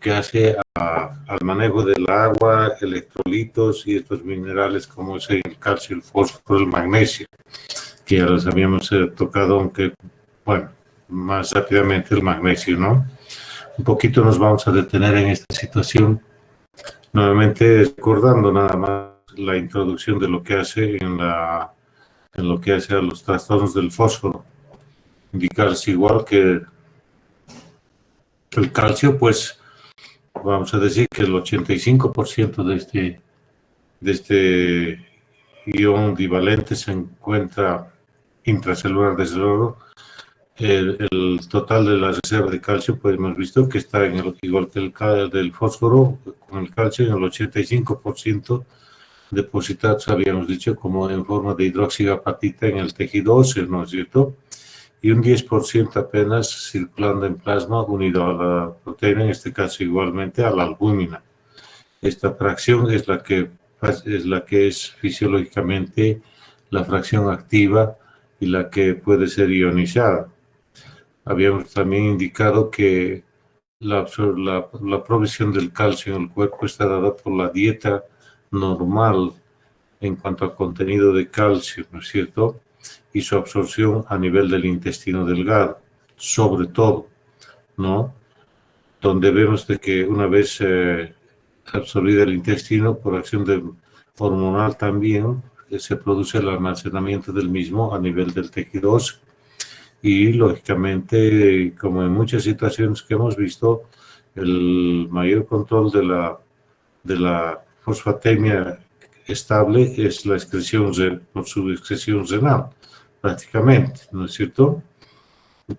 que hace al manejo del agua, electrolitos y estos minerales como es el calcio, el fósforo, el magnesio, que ya los habíamos tocado, aunque, bueno, más rápidamente el magnesio, ¿no? Un poquito nos vamos a detener en esta situación, nuevamente recordando nada más la introducción de lo que hace en lo que hace a los trastornos del fósforo. Indicarse igual que el calcio, pues vamos a decir que el 85% de este ion divalente se encuentra intracelular, desde luego. El total de la reserva de calcio, pues hemos visto que está en el, igual que el del fósforo, con el calcio en el 85% depositados, habíamos dicho, como en forma de hidroxiapatita en el tejido óseo, ¿no es cierto? Y un 10% apenas circulando en plasma unido a la proteína, en este caso igualmente a la albúmina. Esta fracción es la que es fisiológicamente la fracción activa y la que puede ser ionizada. Habíamos también indicado que la provisión del calcio en el cuerpo está dada por la dieta normal en cuanto al contenido de calcio, ¿no es cierto? Y su absorción a nivel del intestino delgado, sobre todo, ¿no? Donde vemos de que una vez absorbida el intestino por acción hormonal también, se produce el almacenamiento del mismo a nivel del tejido óseo. Y lógicamente, como en muchas situaciones que hemos visto, el mayor control de la fosfatemia estable es la excreción, por su excreción renal, prácticamente, ¿no es cierto?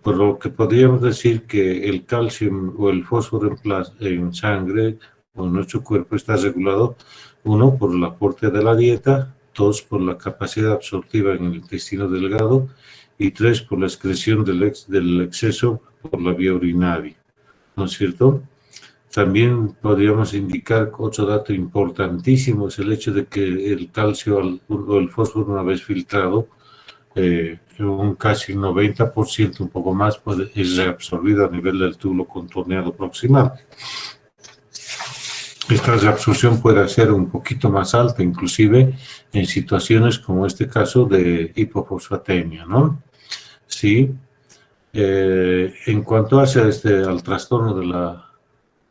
Por lo que podríamos decir que el calcio o el fósforo en sangre o en nuestro cuerpo está regulado, uno, por el aporte de la dieta, dos, por la capacidad absortiva en el intestino delgado, y tres, por la excreción del exceso por la vía urinaria, ¿no es cierto? También podríamos indicar otro dato importantísimo, es el hecho de que el calcio o el fósforo, una vez filtrado, un casi 90%, un poco más, es reabsorbido a nivel del túbulo contorneado proximal. Esta reabsorción puede ser un poquito más alta, inclusive en situaciones como este caso de hipofosfatemia, ¿no? Sí. En cuanto al trastorno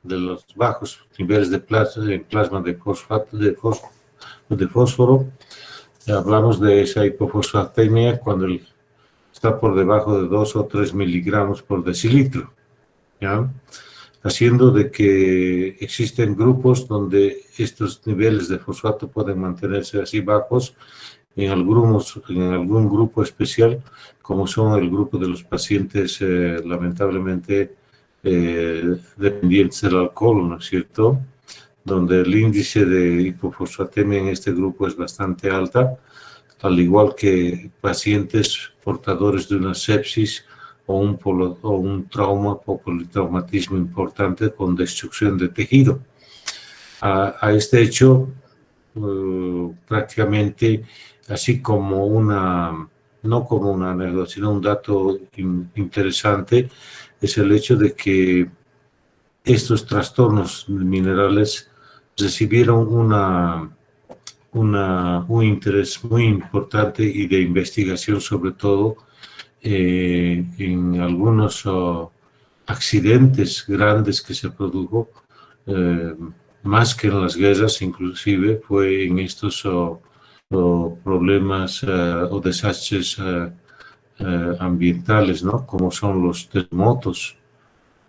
de los bajos niveles de plasma de fósforo, hablamos de esa hipofosfatemia cuando está por debajo de 2 o 3 miligramos por decilitro, ¿ya? Haciendo de que existen grupos donde estos niveles de fosfato pueden mantenerse así bajos en algún grupo especial, como son el grupo de los pacientes lamentablemente dependientes del alcohol, ¿no es cierto?, donde el índice de hipofosfatemia en este grupo es bastante alta, al igual que pacientes portadores de una sepsis o un trauma o politraumatismo importante con destrucción de tejido. A este hecho, prácticamente, así como no como una anécdota, sino un dato interesante, es el hecho de que estos trastornos minerales recibieron un interés muy importante y de investigación, sobre todo en algunos accidentes grandes que se produjo, más que en las guerras, inclusive fue en estos problemas o desastres ambientales, ¿no? Como son los terremotos,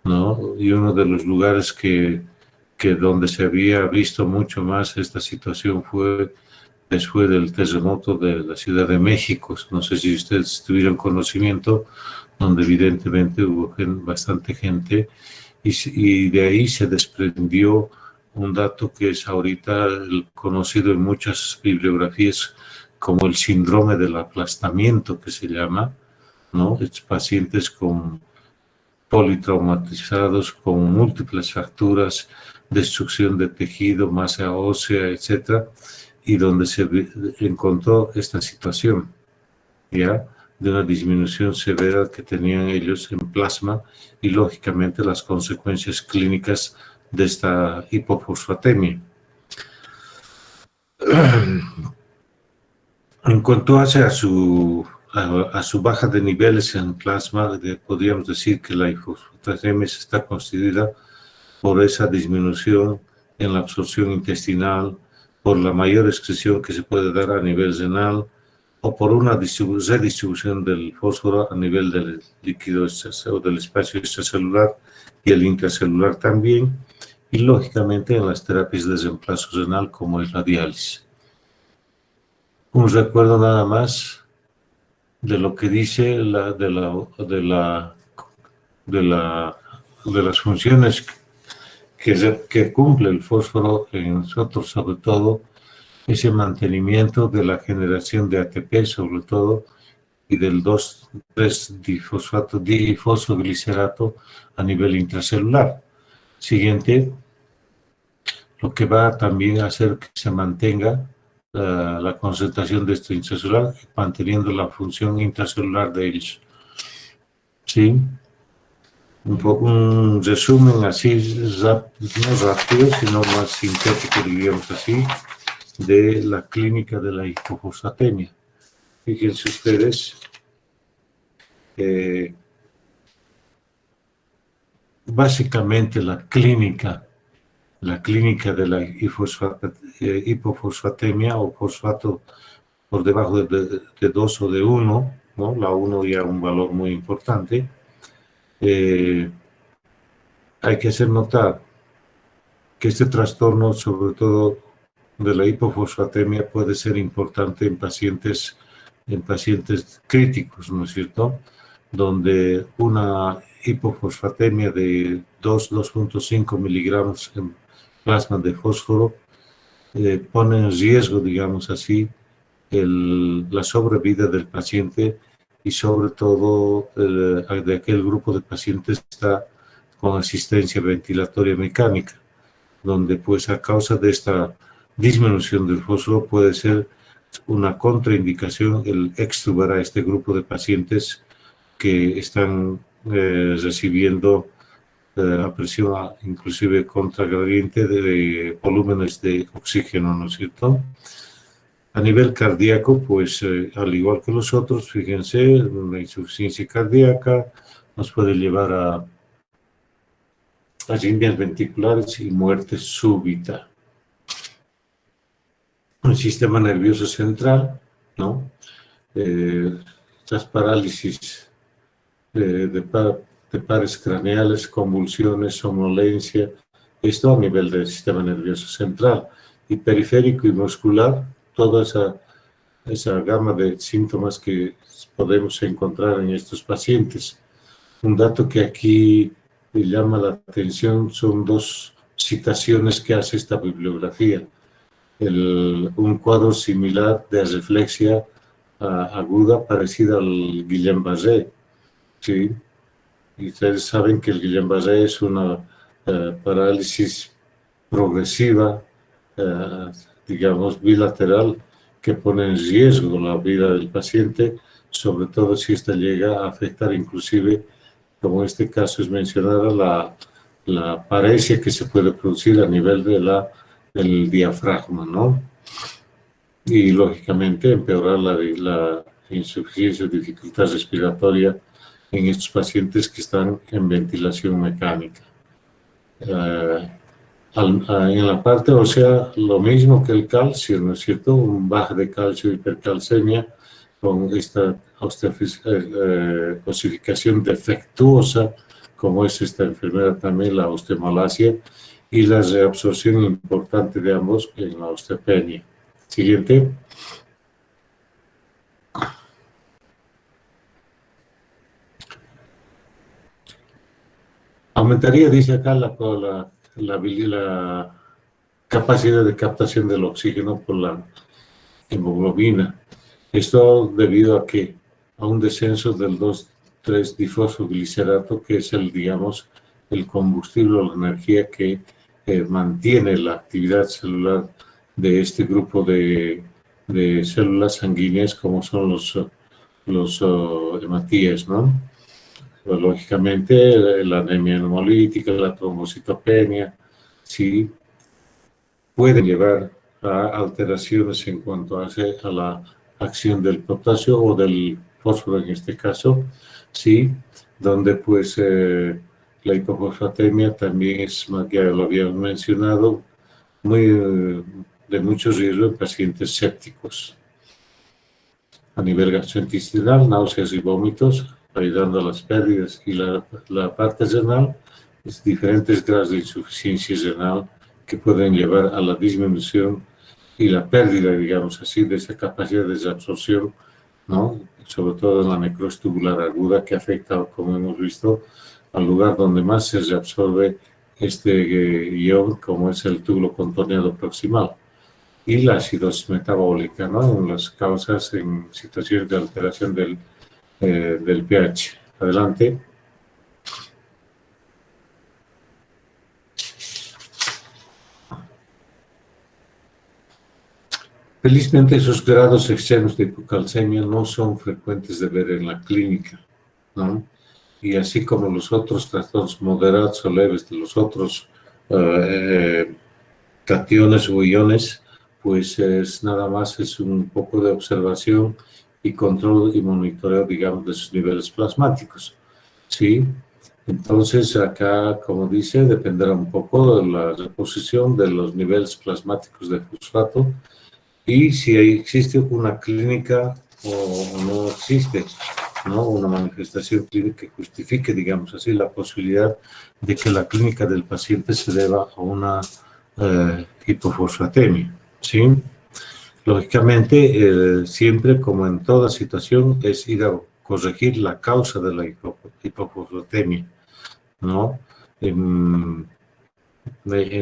¿no? Y uno de los lugares que donde se había visto mucho más esta situación fue después del terremoto de la Ciudad de México. No sé si ustedes tuvieron conocimiento, donde evidentemente hubo bastante gente, y de ahí se desprendió un dato que es ahorita conocido en muchas bibliografías como el síndrome del aplastamiento, que se llama, ¿no? Es pacientes politraumatizados con múltiples fracturas, destrucción de tejido, masa ósea, etcétera, y donde se encontró esta situación, ¿ya?, de una disminución severa que tenían ellos en plasma y lógicamente las consecuencias clínicas de esta hipofosfatemia. En cuanto a su baja de niveles en plasma, podríamos decir que la hipofosfatemia está constituida por esa disminución en la absorción intestinal, por la mayor excreción que se puede dar a nivel renal, o por una redistribución del fósforo a nivel del líquido o del espacio extracelular y el intracelular también, y lógicamente en las terapias de reemplazo renal como es la diálisis. Un recuerdo nada más de lo que dice de las funciones que cumple el fósforo en nosotros, sobre todo ese mantenimiento de la generación de ATP, sobre todo, y del 2,3 difosfoglicerato a nivel intracelular. Siguiente, lo que va también a hacer que se mantenga la concentración de esto intracelular, manteniendo la función intracelular de ellos. ¿Sí? Un resumen así, no rápido, sino más sintético, diríamos así, de la clínica de la hipofosfatemia. Fíjense ustedes, básicamente la clínica de la hipofosfatemia o fosfato por debajo de 2 o de 1, ¿no? La 1 ya un valor muy importante. Hay que hacer notar que este trastorno, sobre todo de la hipofosfatemia, puede ser importante en pacientes críticos, ¿no es cierto? Donde una hipofosfatemia de 2,5 miligramos en plasma de fósforo pone en riesgo, digamos así, la sobrevida del paciente y sobre todo de aquel grupo de pacientes que está con asistencia ventilatoria mecánica, donde pues a causa de esta disminución del fósforo puede ser una contraindicación el extubar a este grupo de pacientes que están recibiendo a presión inclusive contragradiente de volúmenes de oxígeno, ¿no es cierto? A nivel cardíaco, pues al igual que los otros, fíjense, una insuficiencia cardíaca nos puede llevar a arritmias ventriculares y muerte súbita. El sistema nervioso central, ¿no? Las parálisis de pares craneales, convulsiones, somnolencia, esto a nivel del sistema nervioso central. Y periférico y muscular, toda esa gama de síntomas que podemos encontrar en estos pacientes. Un dato que aquí me llama la atención son dos citaciones que hace esta bibliografía. Un cuadro similar de reflexia aguda parecida al Guillain-Barré, ¿sí? Y ustedes saben que el Guillain-Barré es una parálisis progresiva, digamos, bilateral, que pone en riesgo la vida del paciente, sobre todo si esta llega a afectar inclusive, como en este caso es mencionada, la paresia que se puede producir a nivel del diafragma, ¿no? Y lógicamente empeorar la insuficiencia o dificultad respiratoria en estos pacientes que están en ventilación mecánica. En la parte ósea, lo mismo que el calcio, ¿no es cierto? Un baja de calcio, hipercalcemia, con esta osificación defectuosa, como es esta enfermedad también, la osteomalacia, y la reabsorción importante de ambos en la osteopenia. Siguiente. Aumentaría, dice acá, la capacidad de captación del oxígeno por la hemoglobina. Esto debido a que a un descenso del 2,3 difosfoglicerato, que es digamos, el combustible o la energía que mantiene la actividad celular de este grupo de células sanguíneas, como son los hematíes, ¿no? Lógicamente, la anemia hemolítica, la trombocitopenia, sí pueden llevar a alteraciones en cuanto a la acción del potasio o del fósforo en este caso, sí, donde pues la hipofosfatemia también es, ya lo habíamos mencionado, de mucho riesgo en pacientes sépticos. A nivel gastrointestinal, náuseas y vómitos, ayudando a las pérdidas, y la parte renal es diferentes grados de insuficiencia renal que pueden llevar a la disminución y la pérdida, digamos así, de esa capacidad de absorción, ¿no? Sobre todo en la necrosis tubular aguda, que afecta, como hemos visto, al lugar donde más se reabsorbe este ion, como es el túbulo contorneado proximal. Y la acidosis metabólica, ¿no? En las causas en situaciones de alteración del pH. Adelante. Felizmente, esos grados extremos de hipocalcemia no son frecuentes de ver en la clínica, ¿no? Y así como los otros trastornos moderados o leves de los otros cationes o iones, pues nada más es un poco de observación y control y monitoreo, digamos, de sus niveles plasmáticos, ¿sí? Entonces, acá, como dice, dependerá un poco de la reposición de los niveles plasmáticos de fosfato y si existe una clínica o no existe, ¿no? Una manifestación clínica que justifique, digamos así, la posibilidad de que la clínica del paciente se deba a una hipofosfatemia, ¿sí? Lógicamente, siempre, como en toda situación, es ir a corregir la causa de la hipofosfatemia, ¿no? En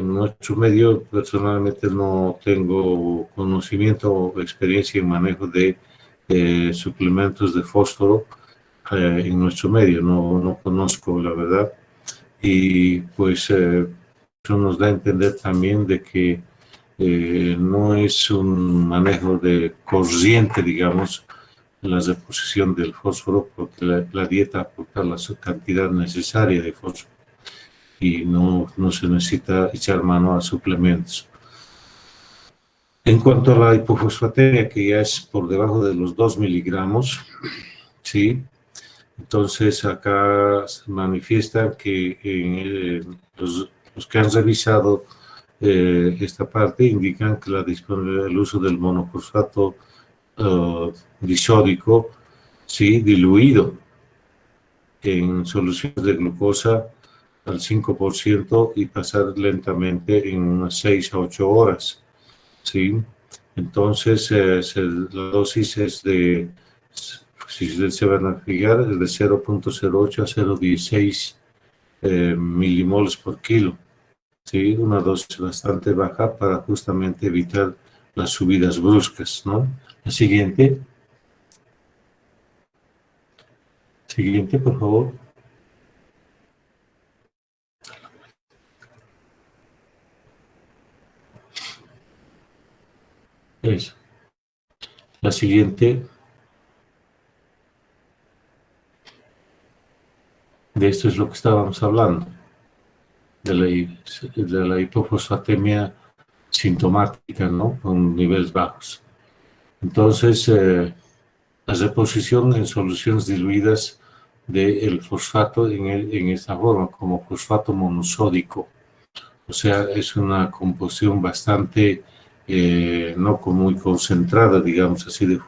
nuestro medio, personalmente, no tengo conocimiento o experiencia en manejo de suplementos de fósforo en nuestro medio, no conozco la verdad. Y pues eso nos da a entender también de que no es un manejo de corriente, digamos, la reposición del fósforo, porque la dieta aporta la cantidad necesaria de fósforo y no se necesita echar mano a suplementos. En cuanto a la hipofosfatemia, que ya es por debajo de los 2 miligramos, ¿sí? Entonces acá se manifiesta que los que han revisado esta parte indican que la disponibilidad del uso del monofosfato disódico, sí, diluido en soluciones de glucosa al 5% y pasar lentamente en unas 6 a 8 horas, ¿sí? Entonces, la dosis es de, si se van a fijar, es de 0.08 a 0.16 milimoles por kilo, ¿sí? Una dosis bastante baja para justamente evitar las subidas bruscas, ¿no? La siguiente. Siguiente, por favor. Eso. La siguiente. De esto es lo que estábamos hablando, de la hipofosfatemia sintomática, ¿no? Con niveles bajos. Entonces, la reposición en soluciones diluidas del fosfato en esta forma, como fosfato monosódico. O sea, es una composición bastante, no muy concentrada, digamos así, de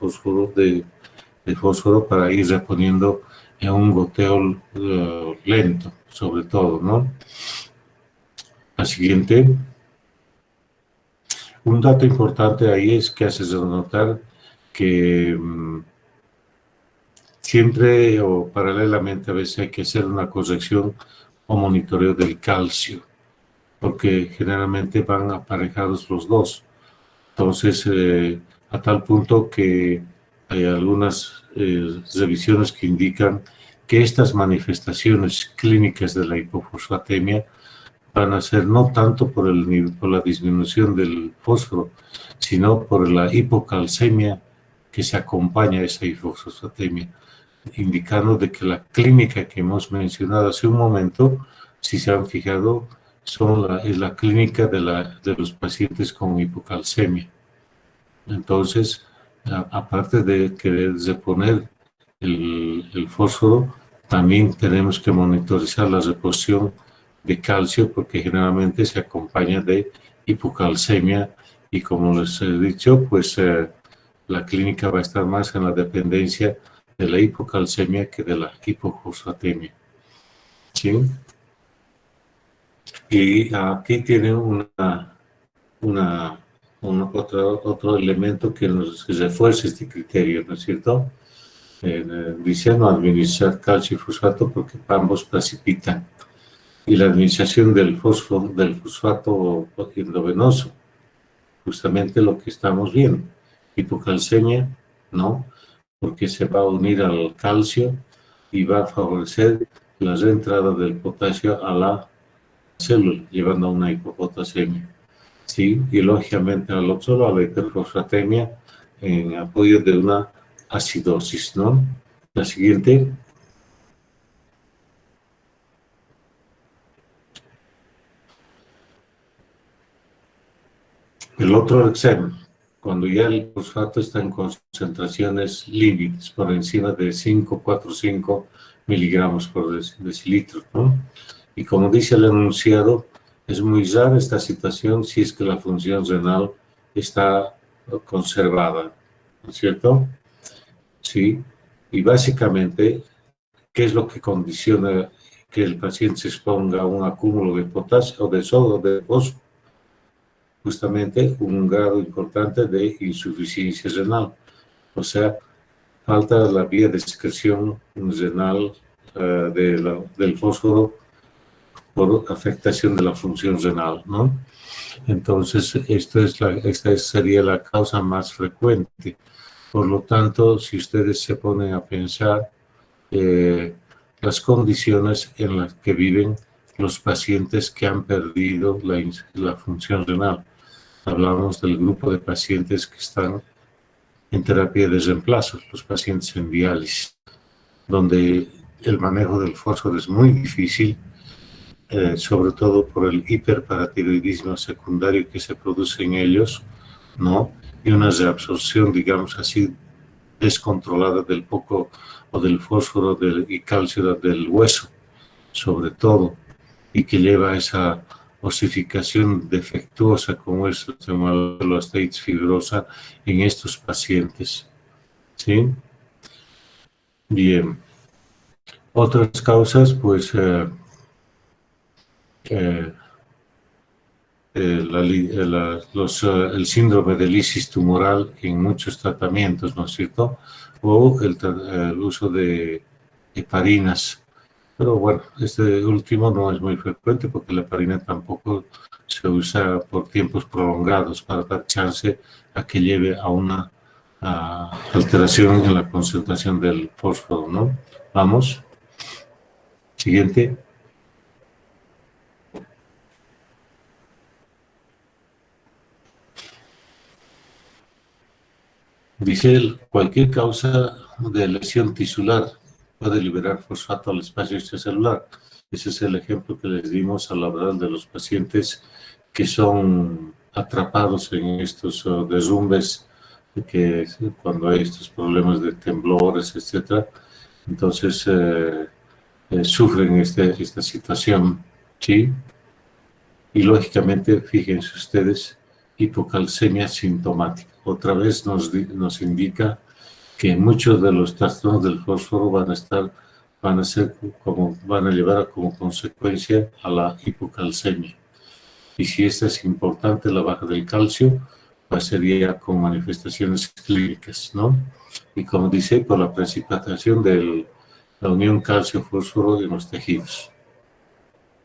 fósforo para ir reponiendo en un goteo lento, sobre todo, ¿no? La siguiente. Un dato importante ahí es que haces notar que siempre o paralelamente a veces hay que hacer una corrección o monitoreo del calcio, porque generalmente van aparejados los dos. Entonces, a tal punto que hay algunas revisiones que indican que estas manifestaciones clínicas de la hipofosfatemia van a ser no tanto por la disminución del fósforo, sino por la hipocalcemia que se acompaña a esa hipofosfatemia, indicando de que la clínica que hemos mencionado hace un momento, si se han fijado, es la clínica de los pacientes con hipocalcemia. Entonces, aparte de querer reponer el fósforo, también tenemos que monitorizar la reposición de calcio, porque generalmente se acompaña de hipocalcemia, y como les he dicho, pues la clínica va a estar más en la dependencia de la hipocalcemia que de la hipofosfatemia. ¿Sí? Y aquí tiene otro elemento que nos refuerza este criterio, ¿no es cierto? Dice no administrar calcio y fosfato porque ambos precipitan. Y la administración del fosfato endovenoso, justamente lo que estamos viendo. Hipocalcemia, no, porque se va a unir al calcio y va a favorecer la reentrada del potasio a la célula, llevando a una hipopotasemia. Sí, y lógicamente al otro, a la hiperfosfatemia, en apoyo de una acidosis, ¿no? La siguiente. El otro examen, cuando ya el fosfato está en concentraciones límites por encima de 5,45 miligramos por decilitro, ¿no? Y como dice el enunciado, es muy rara esta situación si es que la función renal está conservada, ¿no es cierto? Sí, y básicamente, ¿qué es lo que condiciona que el paciente se exponga a un acúmulo de potasio o de sodio, de fósforo? Justamente un grado importante de insuficiencia renal, o sea, falta la vía de excreción renal del fósforo por afectación de la función renal, ¿no? Entonces, esta sería la causa más frecuente. Por lo tanto, si ustedes se ponen a pensar las condiciones en las que viven los pacientes que han perdido la función renal, hablamos del grupo de pacientes que están en terapia de reemplazo, los pacientes en diálisis, donde el manejo del fósforo es muy difícil, sobre todo por el hiperparatiroidismo secundario que se produce en ellos, ¿no? Y una reabsorción, digamos así, descontrolada del poco o del fósforo y calcio del hueso, sobre todo, y que lleva a esa osificación defectuosa como es la hemoglobinosteítis fibrosa en estos pacientes. ¿Sí? Bien. Otras causas, pues, el síndrome de lisis tumoral en muchos tratamientos, ¿no es cierto? O el uso de heparinas. Pero bueno, este último no es muy frecuente porque la heparina tampoco se usa por tiempos prolongados para dar chance a que lleve a una alteración en la concentración del fósforo, ¿no? Vamos. Siguiente. Dice él, cualquier causa de lesión tisular puede liberar fosfato al espacio extracelular. Ese es el ejemplo que les dimos al hablar de los pacientes que son atrapados en estos derrumbes, que cuando hay estos problemas de temblores, etc. Entonces sufren esta situación, ¿sí? Y lógicamente, fíjense ustedes, hipocalcemia sintomática. Otra vez nos indica que muchos de los trastornos del fósforo van a llevar como consecuencia a la hipocalcemia. Y si esta es importante, la baja del calcio, sería con manifestaciones clínicas, ¿no? Y como dice, por la precipitación de la unión calcio-fósforo en los tejidos.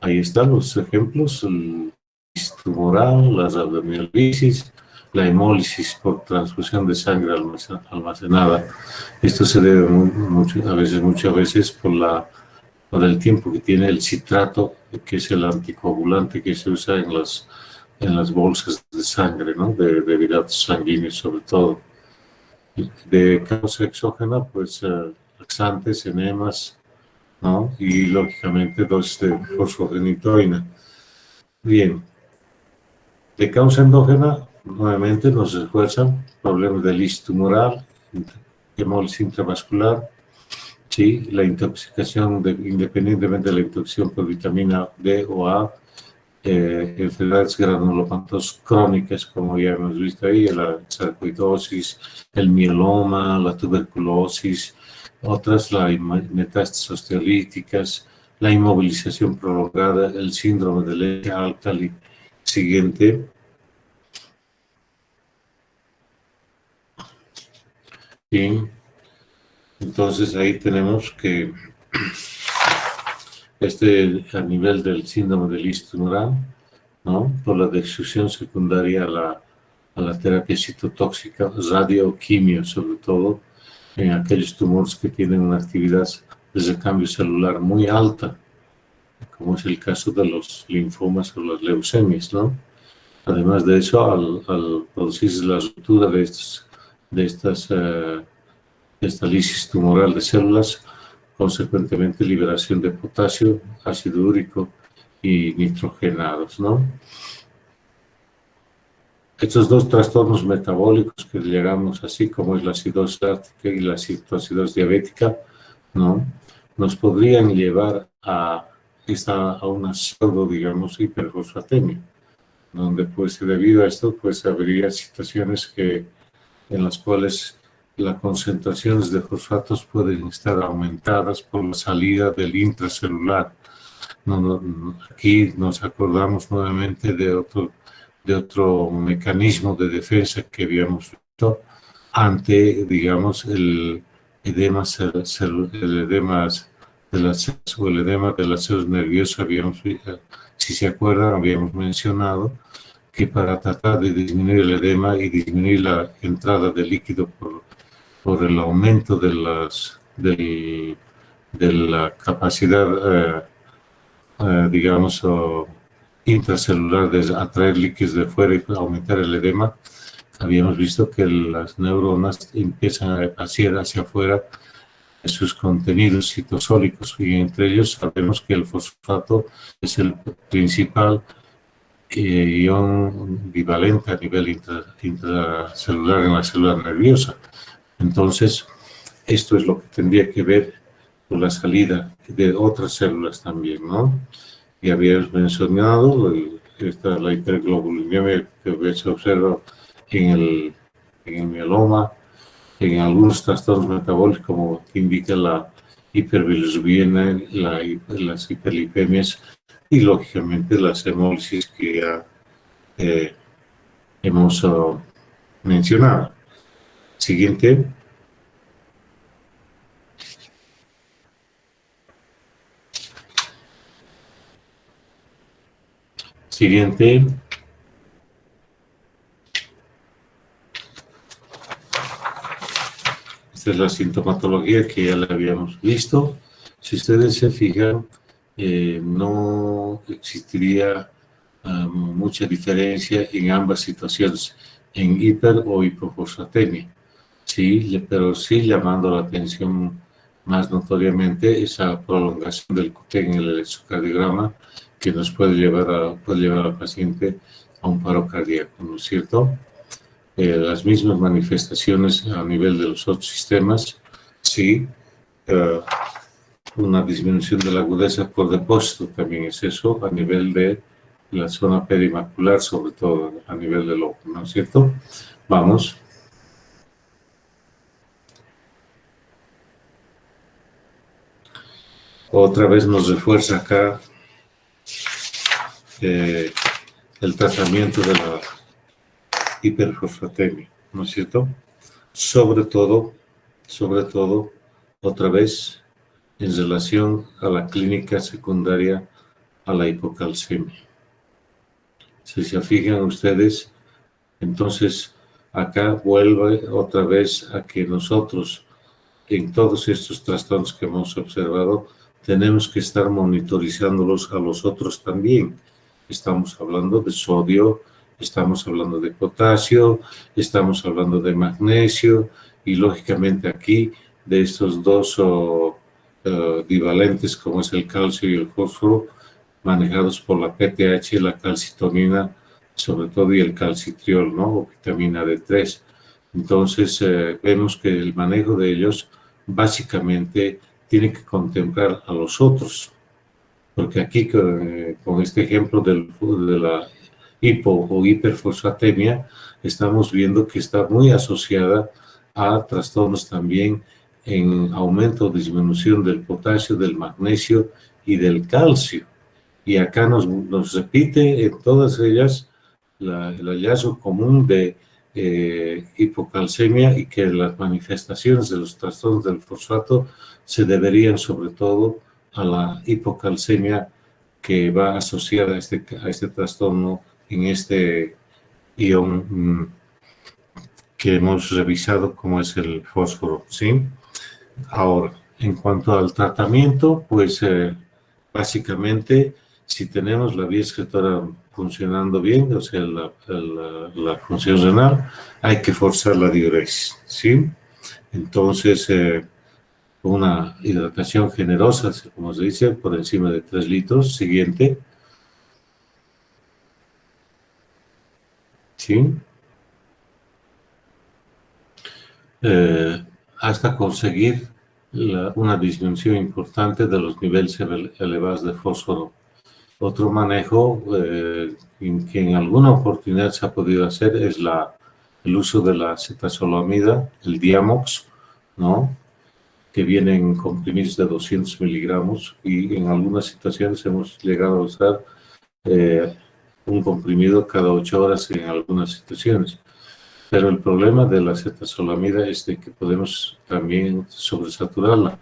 Ahí están los ejemplos, el tumoral, la rabdomiolisis, la hemólisis por transfusión de sangre almacenada. Esto se debe muchas veces por el tiempo que tiene el citrato, que es el anticoagulante que se usa en las bolsas de sangre, ¿no? De hidratos sanguíneos sobre todo. De causa exógena, pues laxantes, enemas, ¿no? Y lógicamente dosis de fosfogenitoína. Bien, de causa endógena, nuevamente nos esfuerzan problemas de lisis tumoral, hemólisis intravascular, sí, la intoxicación, independientemente de la intoxicación por vitamina D o A, enfermedades granulopatosas crónicas, como ya hemos visto ahí, la sarcoidosis, el mieloma, la tuberculosis, otras, la metástasis osteolíticas, la inmovilización prolongada, el síndrome de leche alcali. Siguiente. Bien, entonces ahí tenemos que a nivel del síndrome de lisis tumoral, ¿no? Por la destrucción secundaria a la terapia citotóxica, radioquimio, sobre todo en aquellos tumores que tienen una actividad de recambio celular muy alta, como es el caso de los linfomas o las leucemias, ¿no? Además de eso, al producirse la ruptura de esta lisis tumoral de células, consecuentemente liberación de potasio, ácido úrico y nitrogenados, ¿no? Estos dos trastornos metabólicos que llegamos así, como es la acidosis láctica y la citoacidosis diabética, ¿no? Nos podrían llevar a una pseudo, digamos, hiperfosfatemia, donde pues debido a esto pues habría situaciones en las cuales las concentraciones de fosfatos pueden estar aumentadas por la salida del intracelular. Aquí nos acordamos nuevamente de otro mecanismo de defensa que habíamos visto ante, digamos, el edema de las células nerviosas. Si se acuerdan, habíamos mencionado que para tratar de disminuir el edema y disminuir la entrada de líquido por el aumento de la capacidad, digamos, intracelular de atraer líquidos de fuera y aumentar el edema, habíamos visto que las neuronas empiezan a hacer hacia afuera sus contenidos citosólicos, y entre ellos sabemos que el fosfato es el principal ion bivalente a nivel intracelular en la célula nerviosa. Entonces, esto es lo que tendría que ver con la salida de otras células también, ¿no? Y habíamos mencionado la hiperglobulinemia que se observa en el mieloma, en algunos trastornos metabólicos, como indica la hiperbilirrubina, las hiperlipemias y, lógicamente, las hemólisis que ya hemos mencionado. Siguiente. Siguiente. Esta es la sintomatología que ya la habíamos visto. Si ustedes se fijan, no existiría mucha diferencia en ambas situaciones, en hiper o hipofosfatemia. Sí, pero sí llamando la atención más notoriamente esa prolongación del QT en el electrocardiograma, que nos puede llevar al paciente a un paro cardíaco, ¿no es cierto? Las mismas manifestaciones a nivel de los otros sistemas, sí, una disminución de la agudeza por depósito también es eso, a nivel de la zona perimacular, sobre todo a nivel del ojo, ¿no es cierto? Vamos. Otra vez nos refuerza acá el tratamiento de la hiperfosfatemia, ¿no es cierto? Sobre todo, otra vez, en relación a la clínica secundaria a la hipocalcemia. Si se fijan ustedes, entonces acá vuelve otra vez a que nosotros, en todos estos trastornos que hemos observado, tenemos que estar monitorizándolos a los otros también. Estamos hablando de sodio, estamos hablando de potasio, estamos hablando de magnesio, y lógicamente aquí de estos dos divalentes, como es el calcio y el fósforo, manejados por la PTH, la calcitonina, sobre todo, y el calcitriol, ¿no? O vitamina D3. Entonces, vemos que el manejo de ellos básicamente tiene que contemplar a los otros, porque aquí con este ejemplo de la hipo o hiperfosfatemia, estamos viendo que está muy asociada a trastornos también en aumento o disminución del potasio, del magnesio y del calcio. Y acá nos repite en todas ellas el hallazgo común de hipocalcemia, y que las manifestaciones de los trastornos del fosfato se deberían sobre todo a la hipocalcemia, que va asociada a este trastorno en este ion que hemos revisado, como es el fósforo, ¿sí? Ahora, en cuanto al tratamiento, pues básicamente, si tenemos la vía excretora funcionando bien, o sea, la función renal, hay que forzar la diuresis, ¿sí? Entonces, una hidratación generosa, como se dice, por encima de 3 litros. Siguiente. ¿Sí? Hasta conseguir una disminución importante de los niveles elevados de fósforo. Otro manejo que en alguna oportunidad se ha podido hacer es el uso de la cetazolamida, el Diamox, ¿no? Que viene en comprimidos de 200 miligramos, y en algunas situaciones hemos llegado a usar un comprimido cada 8 horas en algunas situaciones. Pero el problema de la cetazolamida es de que podemos también sobresaturarla,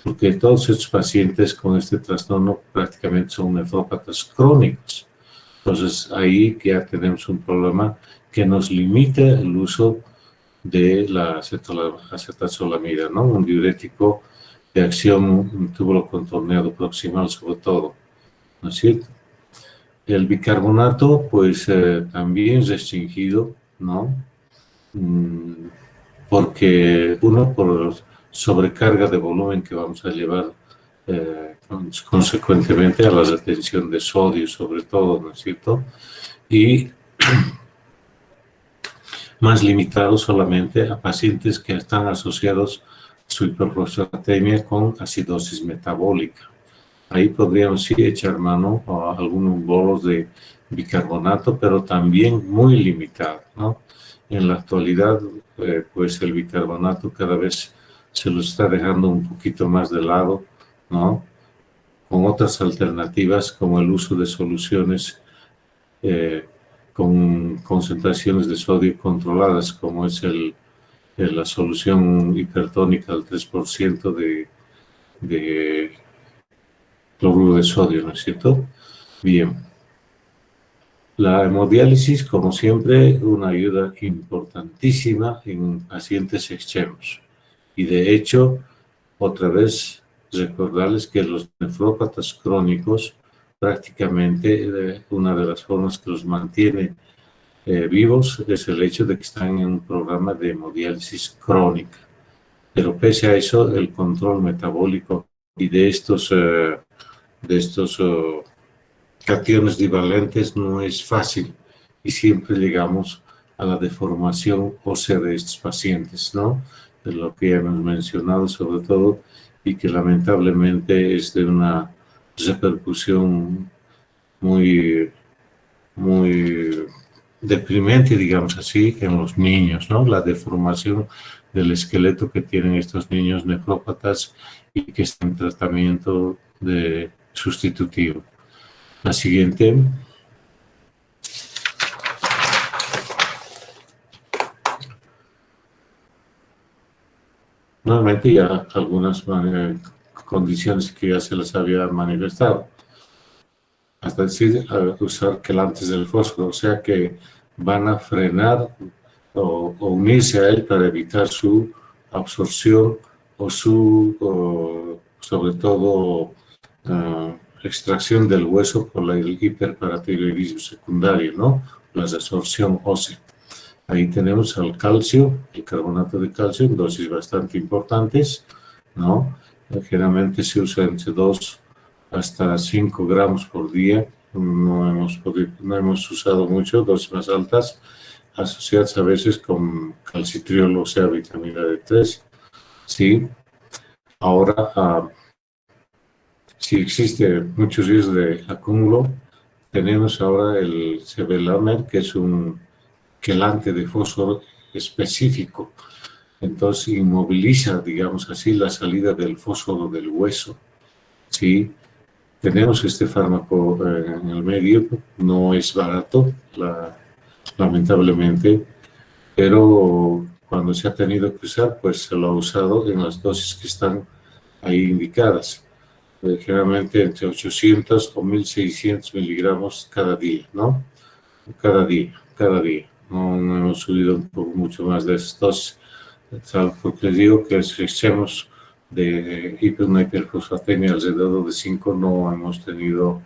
porque todos estos pacientes con este trastorno prácticamente son nefrópatas crónicos. Entonces ahí ya tenemos un problema que nos limita el uso de la acetazolamida, ¿no? Un diurético de acción túbulo contorneado proximal sobre todo, ¿no es cierto? El bicarbonato, pues también restringido, ¿no? Porque uno, por sobrecarga de volumen que vamos a llevar consecuentemente a la retención de sodio, sobre todo, ¿no es cierto? Y más limitado solamente a pacientes que están asociados su hiperfosfatemia con acidosis metabólica. Ahí podríamos sí echar mano a algunos bolos de bicarbonato, pero también muy limitado, ¿no? En la actualidad, pues el bicarbonato cada vez se lo está dejando un poquito más de lado, ¿no? Con otras alternativas, como el uso de soluciones con concentraciones de sodio controladas, como es la solución hipertónica al 3% de cloruro de sodio, ¿no es cierto? Bien. La hemodiálisis, como siempre, una ayuda importantísima en pacientes extremos. Y de hecho, otra vez, recordarles que los nefrópatas crónicos, prácticamente una de las formas que los mantiene vivos es el hecho de que están en un programa de hemodiálisis crónica. Pero pese a eso, el control metabólico y de estos cationes divalentes no es fácil, y siempre llegamos a la deformación ósea de estos pacientes, ¿no? De lo que ya hemos mencionado sobre todo, y que lamentablemente es de una repercusión muy deprimente, digamos así, en los niños, ¿no? La deformación del esqueleto que tienen estos niños nefrópatas y que están en tratamiento sustitutivo. La siguiente. Nuevamente ya algunas condiciones que ya se les había manifestado. Hasta decir usar quelantes del fósforo, o sea que van a frenar o unirse a él para evitar su absorción o sobre todo extracción del hueso por el hiperparatiroidismo secundario, ¿no? La resorción ósea. Ahí tenemos el calcio, el carbonato de calcio en dosis bastante importantes, ¿no? Generalmente se usa entre 2 hasta 5 gramos por día. No hemos usado mucho, dosis más altas, asociadas a veces con calcitriol, o sea, vitamina D3. Sí, ahora, si existe muchos riesgos de acúmulo, tenemos ahora el sevelamer, que es un quelante de fósforo específico. Entonces inmoviliza, digamos así, la salida del fósforo del hueso. Sí, tenemos este fármaco en el medio, no es barato, lamentablemente, pero cuando se ha tenido que usar, pues se lo ha usado en las dosis que están ahí indicadas. Generalmente entre 800 o 1600 miligramos cada día, ¿no? Cada día. No hemos subido un poco mucho más de esas dosis, porque les digo que si extremos de una hiperfosfatemia alrededor de 5 no hemos tenido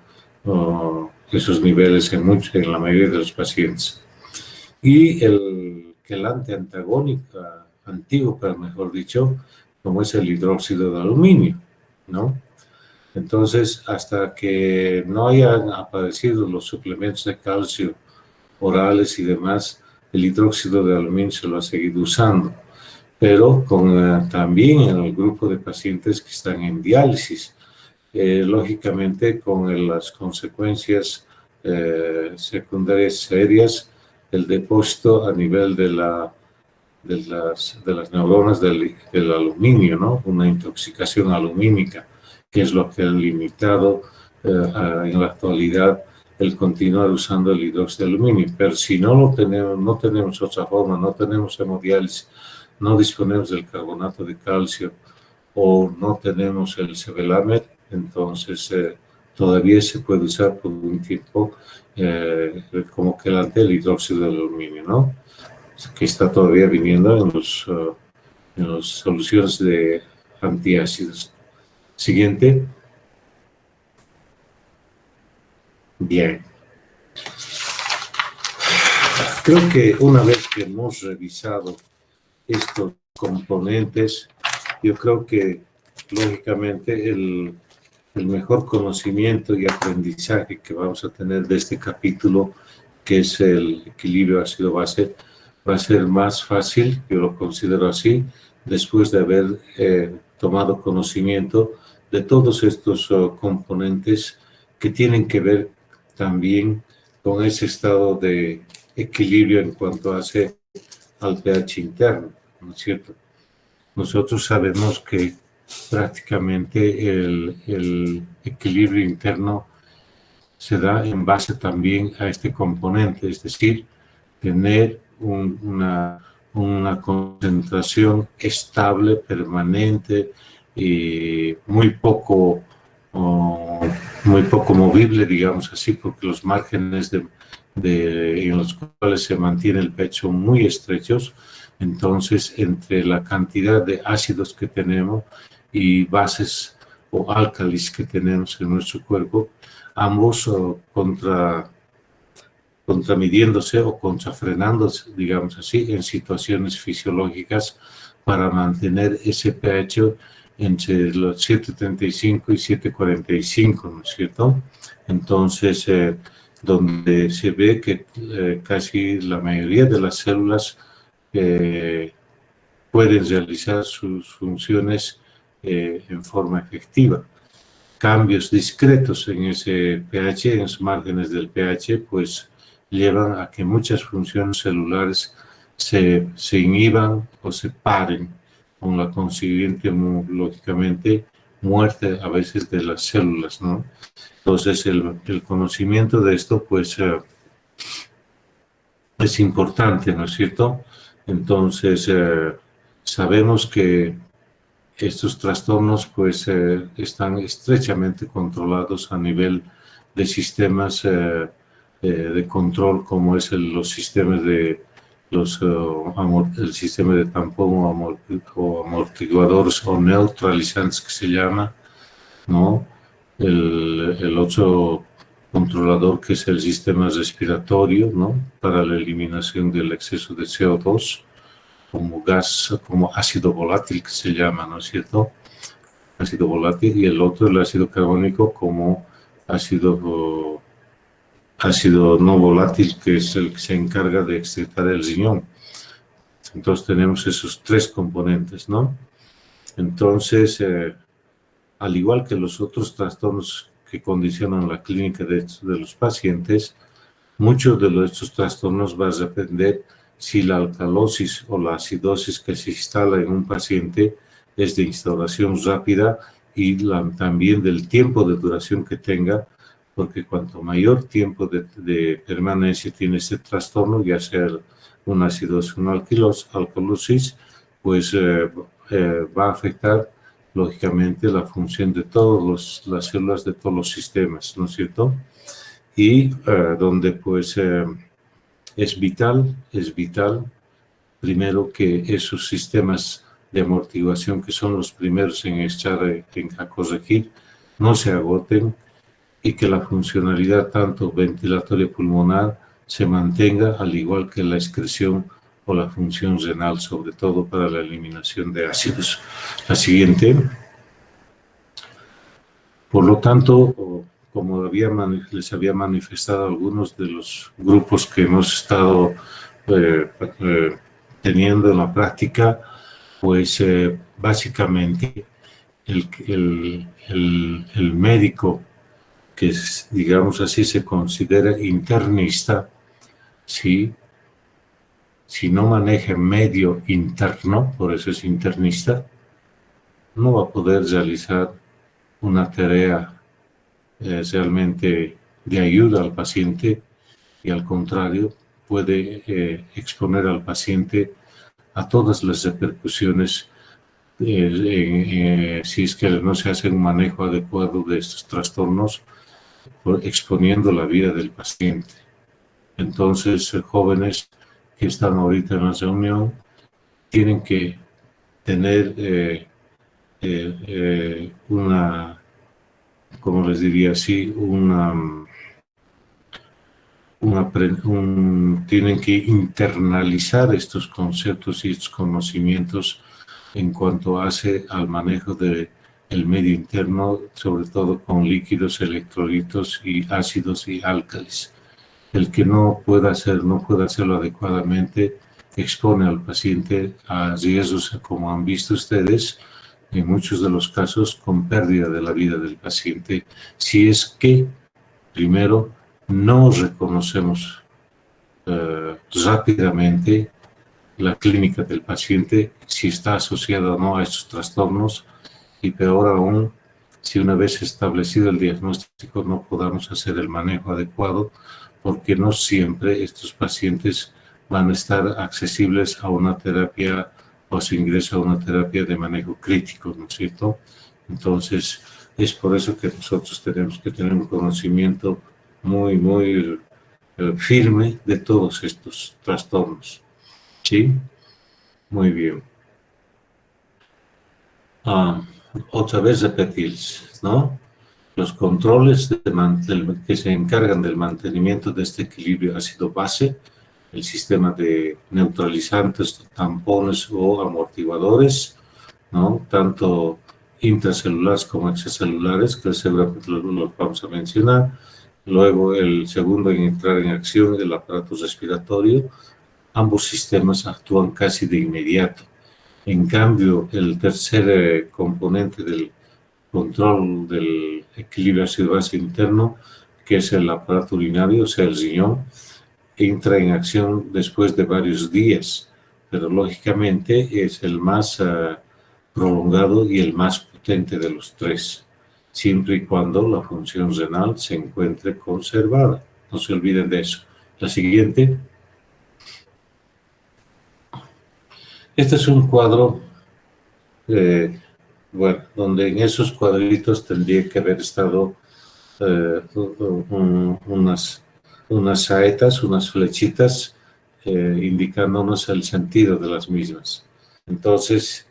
esos niveles en la mayoría de los pacientes. Y el quelante antagónico, antiguo, pero mejor dicho, como es el hidróxido de aluminio, ¿no? Entonces, hasta que no hayan aparecido los suplementos de calcio orales y demás, el hidróxido de aluminio se lo ha seguido usando, pero también en el grupo de pacientes que están en diálisis, lógicamente con las consecuencias secundarias serias, el depósito a nivel de las neuronas del aluminio, ¿no? Una intoxicación alumínica, que es lo que ha limitado en la actualidad el continuar usando el hidróxido de aluminio. Pero si no lo tenemos, no tenemos otra forma, no tenemos hemodiálisis, no disponemos del carbonato de calcio o no tenemos el sevelamer, entonces todavía se puede usar por un tiempo como quelante el hidróxido de aluminio, ¿no? Que está todavía viniendo en las soluciones de antiácidos. Siguiente. Bien. Creo que una vez que hemos revisado estos componentes, yo creo que lógicamente el mejor conocimiento y aprendizaje que vamos a tener de este capítulo, que es el equilibrio ácido-base, va a ser más fácil, yo lo considero así, después de haber tomado conocimiento de todos estos componentes que tienen que ver también con ese estado de equilibrio en cuanto hace al pH interno, ¿no es cierto? Nosotros sabemos que prácticamente el equilibrio interno se da en base también a este componente, es decir, tener una concentración estable, permanente y muy poco movible, digamos así, porque los márgenes en los cuales se mantiene el pecho muy estrechos. Entonces, entre la cantidad de ácidos que tenemos y bases o álcalis que tenemos en nuestro cuerpo, ambos contramidiéndose o contrafrenándose, digamos así, en situaciones fisiológicas para mantener ese pH entre los 7.35 y 7.45, ¿no es cierto? Entonces, donde se ve que casi la mayoría de las células pueden realizar sus funciones en forma efectiva. Cambios discretos en ese pH, en los márgenes del pH, pues llevan a que muchas funciones celulares se inhiban o se paren, con la consiguiente, lógicamente, muerte a veces de las células, ¿no? Entonces, el conocimiento de esto, pues, es importante, ¿no es cierto? Entonces, sabemos que estos trastornos pues están estrechamente controlados a nivel de sistemas de control, como es los sistemas de el sistema de tampón o amortiguadores o neutralizantes que se llama, ¿no? El otro controlador que es el sistema respiratorio, ¿no? Para la eliminación del exceso de CO2 como gas, como ácido volátil que se llama, ¿no es cierto? ácido volátil, y el otro el ácido carbónico como ácido no volátil, que es el que se encarga de excitar el riñón. Entonces tenemos esos tres componentes, ¿no? Entonces, al igual que los otros trastornos que condicionan la clínica de los pacientes, muchos de estos trastornos van a depender si la alcalosis o la acidosis que se instala en un paciente es de instauración rápida y también del tiempo de duración que tenga, porque cuanto mayor tiempo de permanencia tiene este trastorno, ya sea una acidosis o una alcalosis, pues va a afectar lógicamente la función de todas las células de todos los sistemas, ¿no es cierto? Y donde pues es vital primero que esos sistemas de amortiguación, que son los primeros en a corregir, no se agoten, y que la funcionalidad tanto ventilatoria pulmonar se mantenga, al igual que la excreción o la función renal, sobre todo para la eliminación de ácidos. La siguiente. Por lo tanto, como les había manifestado algunos de los grupos que hemos estado teniendo en la práctica, pues básicamente el médico que, digamos así, se considera internista, ¿sí? Si no maneja medio interno, por eso es internista, no va a poder realizar una tarea realmente de ayuda al paciente, y al contrario puede exponer al paciente a todas las repercusiones si es que no se hace un manejo adecuado de estos trastornos, exponiendo la vida del paciente. Entonces, jóvenes que están ahorita en la reunión tienen que tener como les diría así, tienen que internalizar estos conceptos y estos conocimientos en cuanto hace al manejo del medio interno, sobre todo con líquidos, electrolitos y ácidos y álcalis. El que no pueda hacerlo adecuadamente expone al paciente a riesgos, como han visto ustedes, en muchos de los casos con pérdida de la vida del paciente, si es que primero no reconocemos rápidamente la clínica del paciente, si está asociada o no a estos trastornos, y peor aún, si una vez establecido el diagnóstico no podamos hacer el manejo adecuado, porque no siempre estos pacientes van a estar accesibles a una terapia o a su ingreso a una terapia de manejo crítico, ¿no es cierto? Entonces, es por eso que nosotros tenemos que tener un conocimiento muy firme de todos estos trastornos. ¿Sí? Muy bien. Otra vez repetir, ¿no? Los controles que se encargan del mantenimiento de este equilibrio ácido-base, el sistema de neutralizantes, tampones o amortiguadores, ¿no? Tanto intracelulares como extracelulares, que seguramente los vamos a mencionar. Luego, el segundo en entrar en acción, el aparato respiratorio. Ambos sistemas actúan casi de inmediato. En cambio, el tercer componente del control del equilibrio ácido-base interno, que es el aparato urinario, o sea, el riñón, entra en acción después de varios días, pero lógicamente es el más prolongado y el más potente de los tres, siempre y cuando la función renal se encuentre conservada. No se olviden de eso. La siguiente. Este es un cuadro, donde en esos cuadritos tendría que haber estado unas saetas, unas flechitas, indicándonos el sentido de las mismas. Entonces,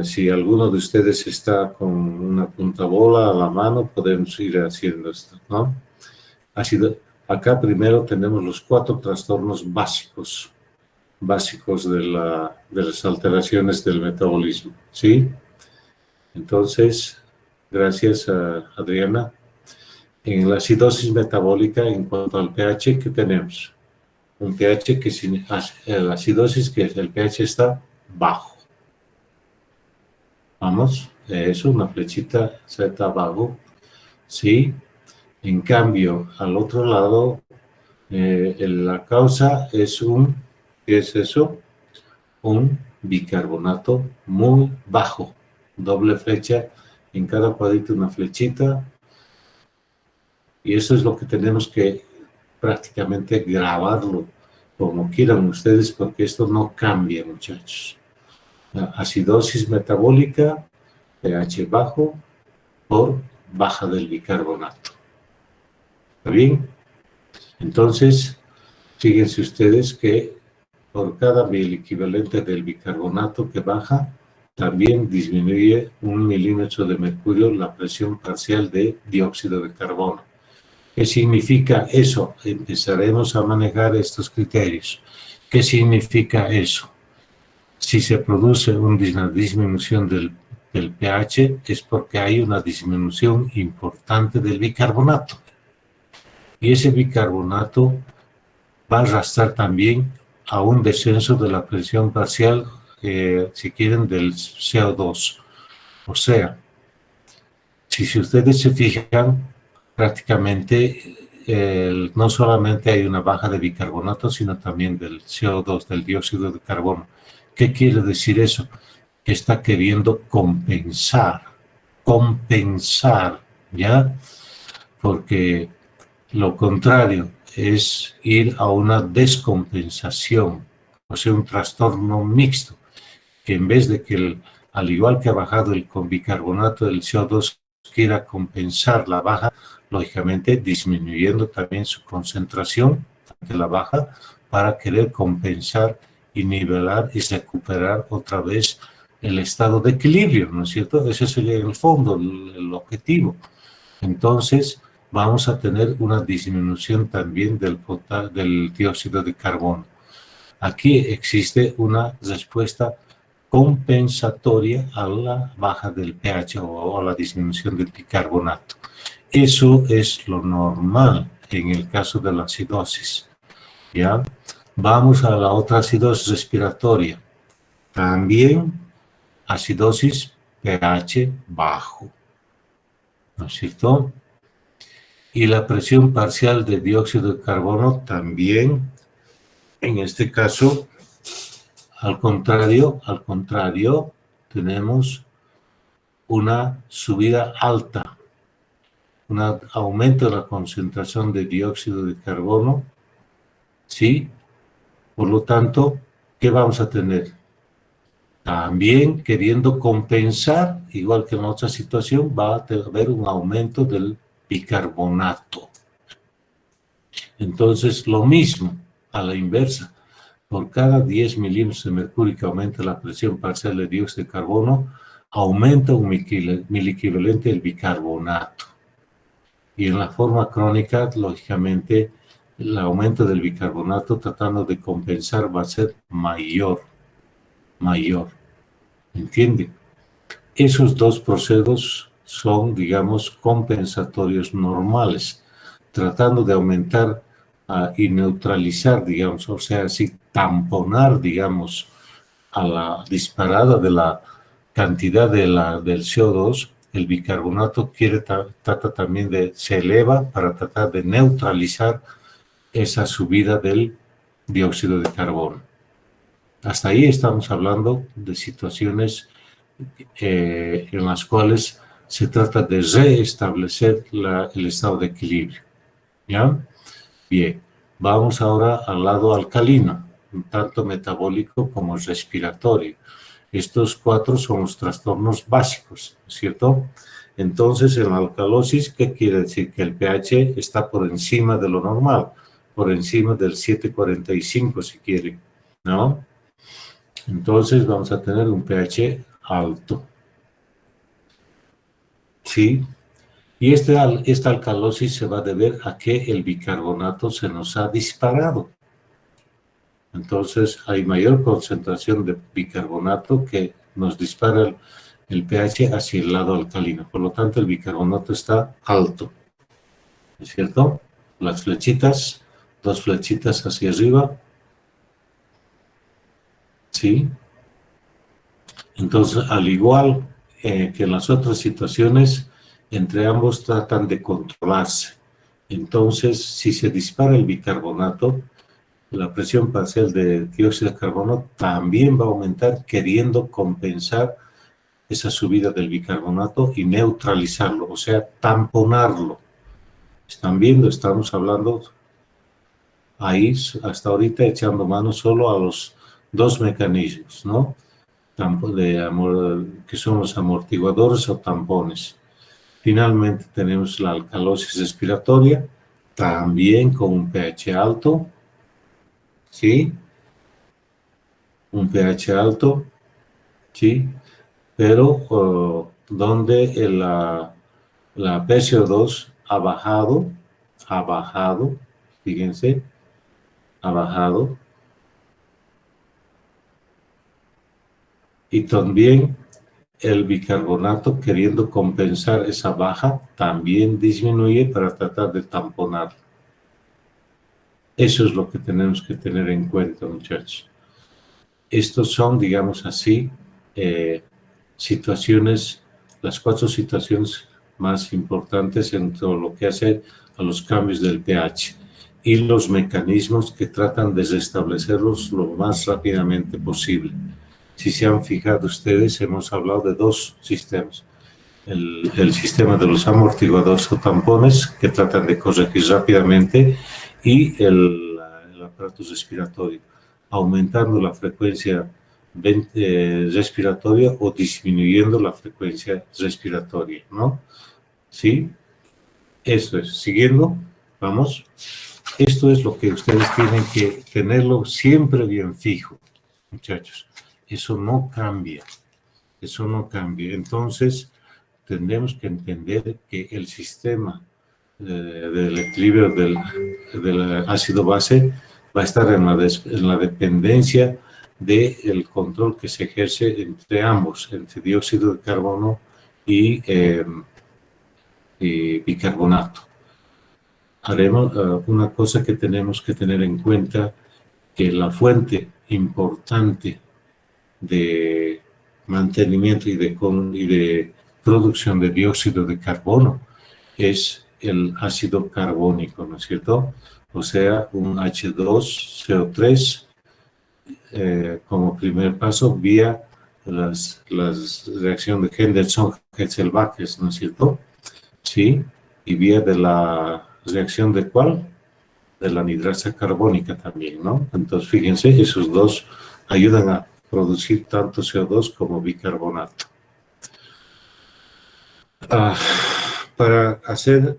si alguno de ustedes está con una puntabola a la mano, podemos ir haciendo esto, ¿no? Acá primero tenemos los 4 trastornos básicos de las alteraciones del metabolismo, ¿sí? Entonces, gracias a Adriana. En la acidosis metabólica, en cuanto al pH, ¿qué tenemos? Un pH que sin la acidosis, que el pH está bajo. Vamos, eso, una flechita Z abajo, ¿sí? En cambio, al otro lado, la causa es ¿qué es eso? Un bicarbonato muy bajo, doble flecha, en cada cuadrito una flechita, y eso es lo que tenemos que prácticamente grabarlo, como quieran ustedes, porque esto no cambia, muchachos. La acidosis metabólica, pH bajo, por baja del bicarbonato. ¿Está bien? Entonces, fíjense ustedes que por cada mil equivalente del bicarbonato que baja, también disminuye 1 milímetro de mercurio la presión parcial de dióxido de carbono. ¿Qué significa eso? Empezaremos a manejar estos criterios. ¿Qué significa eso? Si se produce una disminución del pH, es porque hay una disminución importante del bicarbonato. Y ese bicarbonato va a arrastrar también a un descenso de la presión parcial, si quieren, del CO2. O sea, si ustedes se fijan, prácticamente no solamente hay una baja de bicarbonato, sino también del CO2, del dióxido de carbono. ¿Qué quiere decir eso? Que está queriendo compensar, ¿ya? Porque lo contrario es ir a una descompensación, o sea, un trastorno mixto, que en vez de que, al igual que ha bajado el bicarbonato del CO2, quiera compensar la baja, lógicamente disminuyendo también su concentración de la baja para querer compensar y nivelar y recuperar otra vez el estado de equilibrio, ¿no es cierto? Ese sería en el fondo el objetivo. Entonces, vamos a tener una disminución también del dióxido de carbono. Aquí existe una respuesta compensatoria a la baja del pH o a la disminución del bicarbonato. Eso es lo normal en el caso de la acidosis. ¿Ya? Vamos a la otra acidosis respiratoria. También acidosis pH bajo. ¿No es cierto? Y la presión parcial de dióxido de carbono también, en este caso, al contrario, tenemos una subida alta, un aumento de la concentración de dióxido de carbono, ¿sí? Por lo tanto, ¿qué vamos a tener? También queriendo compensar, igual que en otra situación, va a haber un aumento del bicarbonato. Entonces, lo mismo, a la inversa. Por cada 10 milímetros de mercurio que aumenta la presión parcial de dióxido de carbono, aumenta un miliequivalente del bicarbonato. Y en la forma crónica, lógicamente, el aumento del bicarbonato tratando de compensar va a ser mayor. ¿Entiende? Esos dos procesos son, digamos, compensatorios normales, tratando de aumentar y neutralizar, digamos, o sea, así tamponar, digamos, a la disparada de la cantidad del CO2, el bicarbonato trata también se eleva para tratar de neutralizar esa subida del dióxido de carbono. Hasta ahí estamos hablando de situaciones en las cuales se trata de restablecer el estado de equilibrio. ¿Ya? Bien, vamos ahora al lado alcalino, tanto metabólico como respiratorio. Estos 4 son los trastornos básicos, ¿cierto? Entonces, en la alcalosis, ¿qué quiere decir? Que el pH está por encima de lo normal, por encima del 7,45 si quieren, ¿no? Entonces vamos a tener un pH alto. ¿Sí? Y esta alcalosis se va a deber a que el bicarbonato se nos ha disparado. Entonces hay mayor concentración de bicarbonato que nos dispara el pH hacia el lado alcalino. Por lo tanto, el bicarbonato está alto, ¿no es cierto? Las flechitas, 2 flechitas hacia arriba, ¿sí? Entonces, al igual que en las otras situaciones, entre ambos tratan de controlarse. Entonces, si se dispara el bicarbonato, la presión parcial de dióxido de carbono también va a aumentar, queriendo compensar esa subida del bicarbonato y neutralizarlo, o sea, tamponarlo. ¿Están viendo? Estamos hablando ahí, hasta ahorita, echando mano solo a los 2 mecanismos, ¿no? Que son los amortiguadores o tampones. Finalmente tenemos la alcalosis respiratoria, también con un pH alto, ¿sí? Un pH alto, ¿sí? Pero donde la PCO2 ha bajado, fíjense, ha bajado, y también el bicarbonato, queriendo compensar esa baja, también disminuye para tratar de tamponar. Eso es lo que tenemos que tener en cuenta, muchachos. Estos son, digamos así, situaciones, las 4 situaciones más importantes en todo lo que hace a los cambios del pH y los mecanismos que tratan de restablecerlos lo más rápidamente posible. Si se han fijado ustedes, hemos hablado de 2 sistemas. El sistema de los amortiguadores o tampones que tratan de corregir rápidamente y el aparato respiratorio, aumentando la frecuencia respiratoria o disminuyendo la frecuencia respiratoria, ¿no? ¿Sí? Eso es. Siguiendo, vamos. Esto es lo que ustedes tienen que tenerlo siempre bien fijo, muchachos. Eso no cambia. Eso no cambia. Entonces, tenemos que entender que el sistema del equilibrio del ácido base va a estar en la dependencia del control que se ejerce entre ambos, entre dióxido de carbono y bicarbonato. Haremos una cosa que tenemos que tener en cuenta, que la fuente importante de mantenimiento y de producción de dióxido de carbono es el ácido carbónico, ¿no es cierto? O sea, un H2CO3 como primer paso vía las reacciones de Henderson-Hetzel-Bakers, ¿no es cierto? Sí, y vía de la reacción de ¿cuál? De la anhidrasa carbónica también, ¿no? Entonces, fíjense, esos dos ayudan a producir tanto CO2 como bicarbonato. Para hacer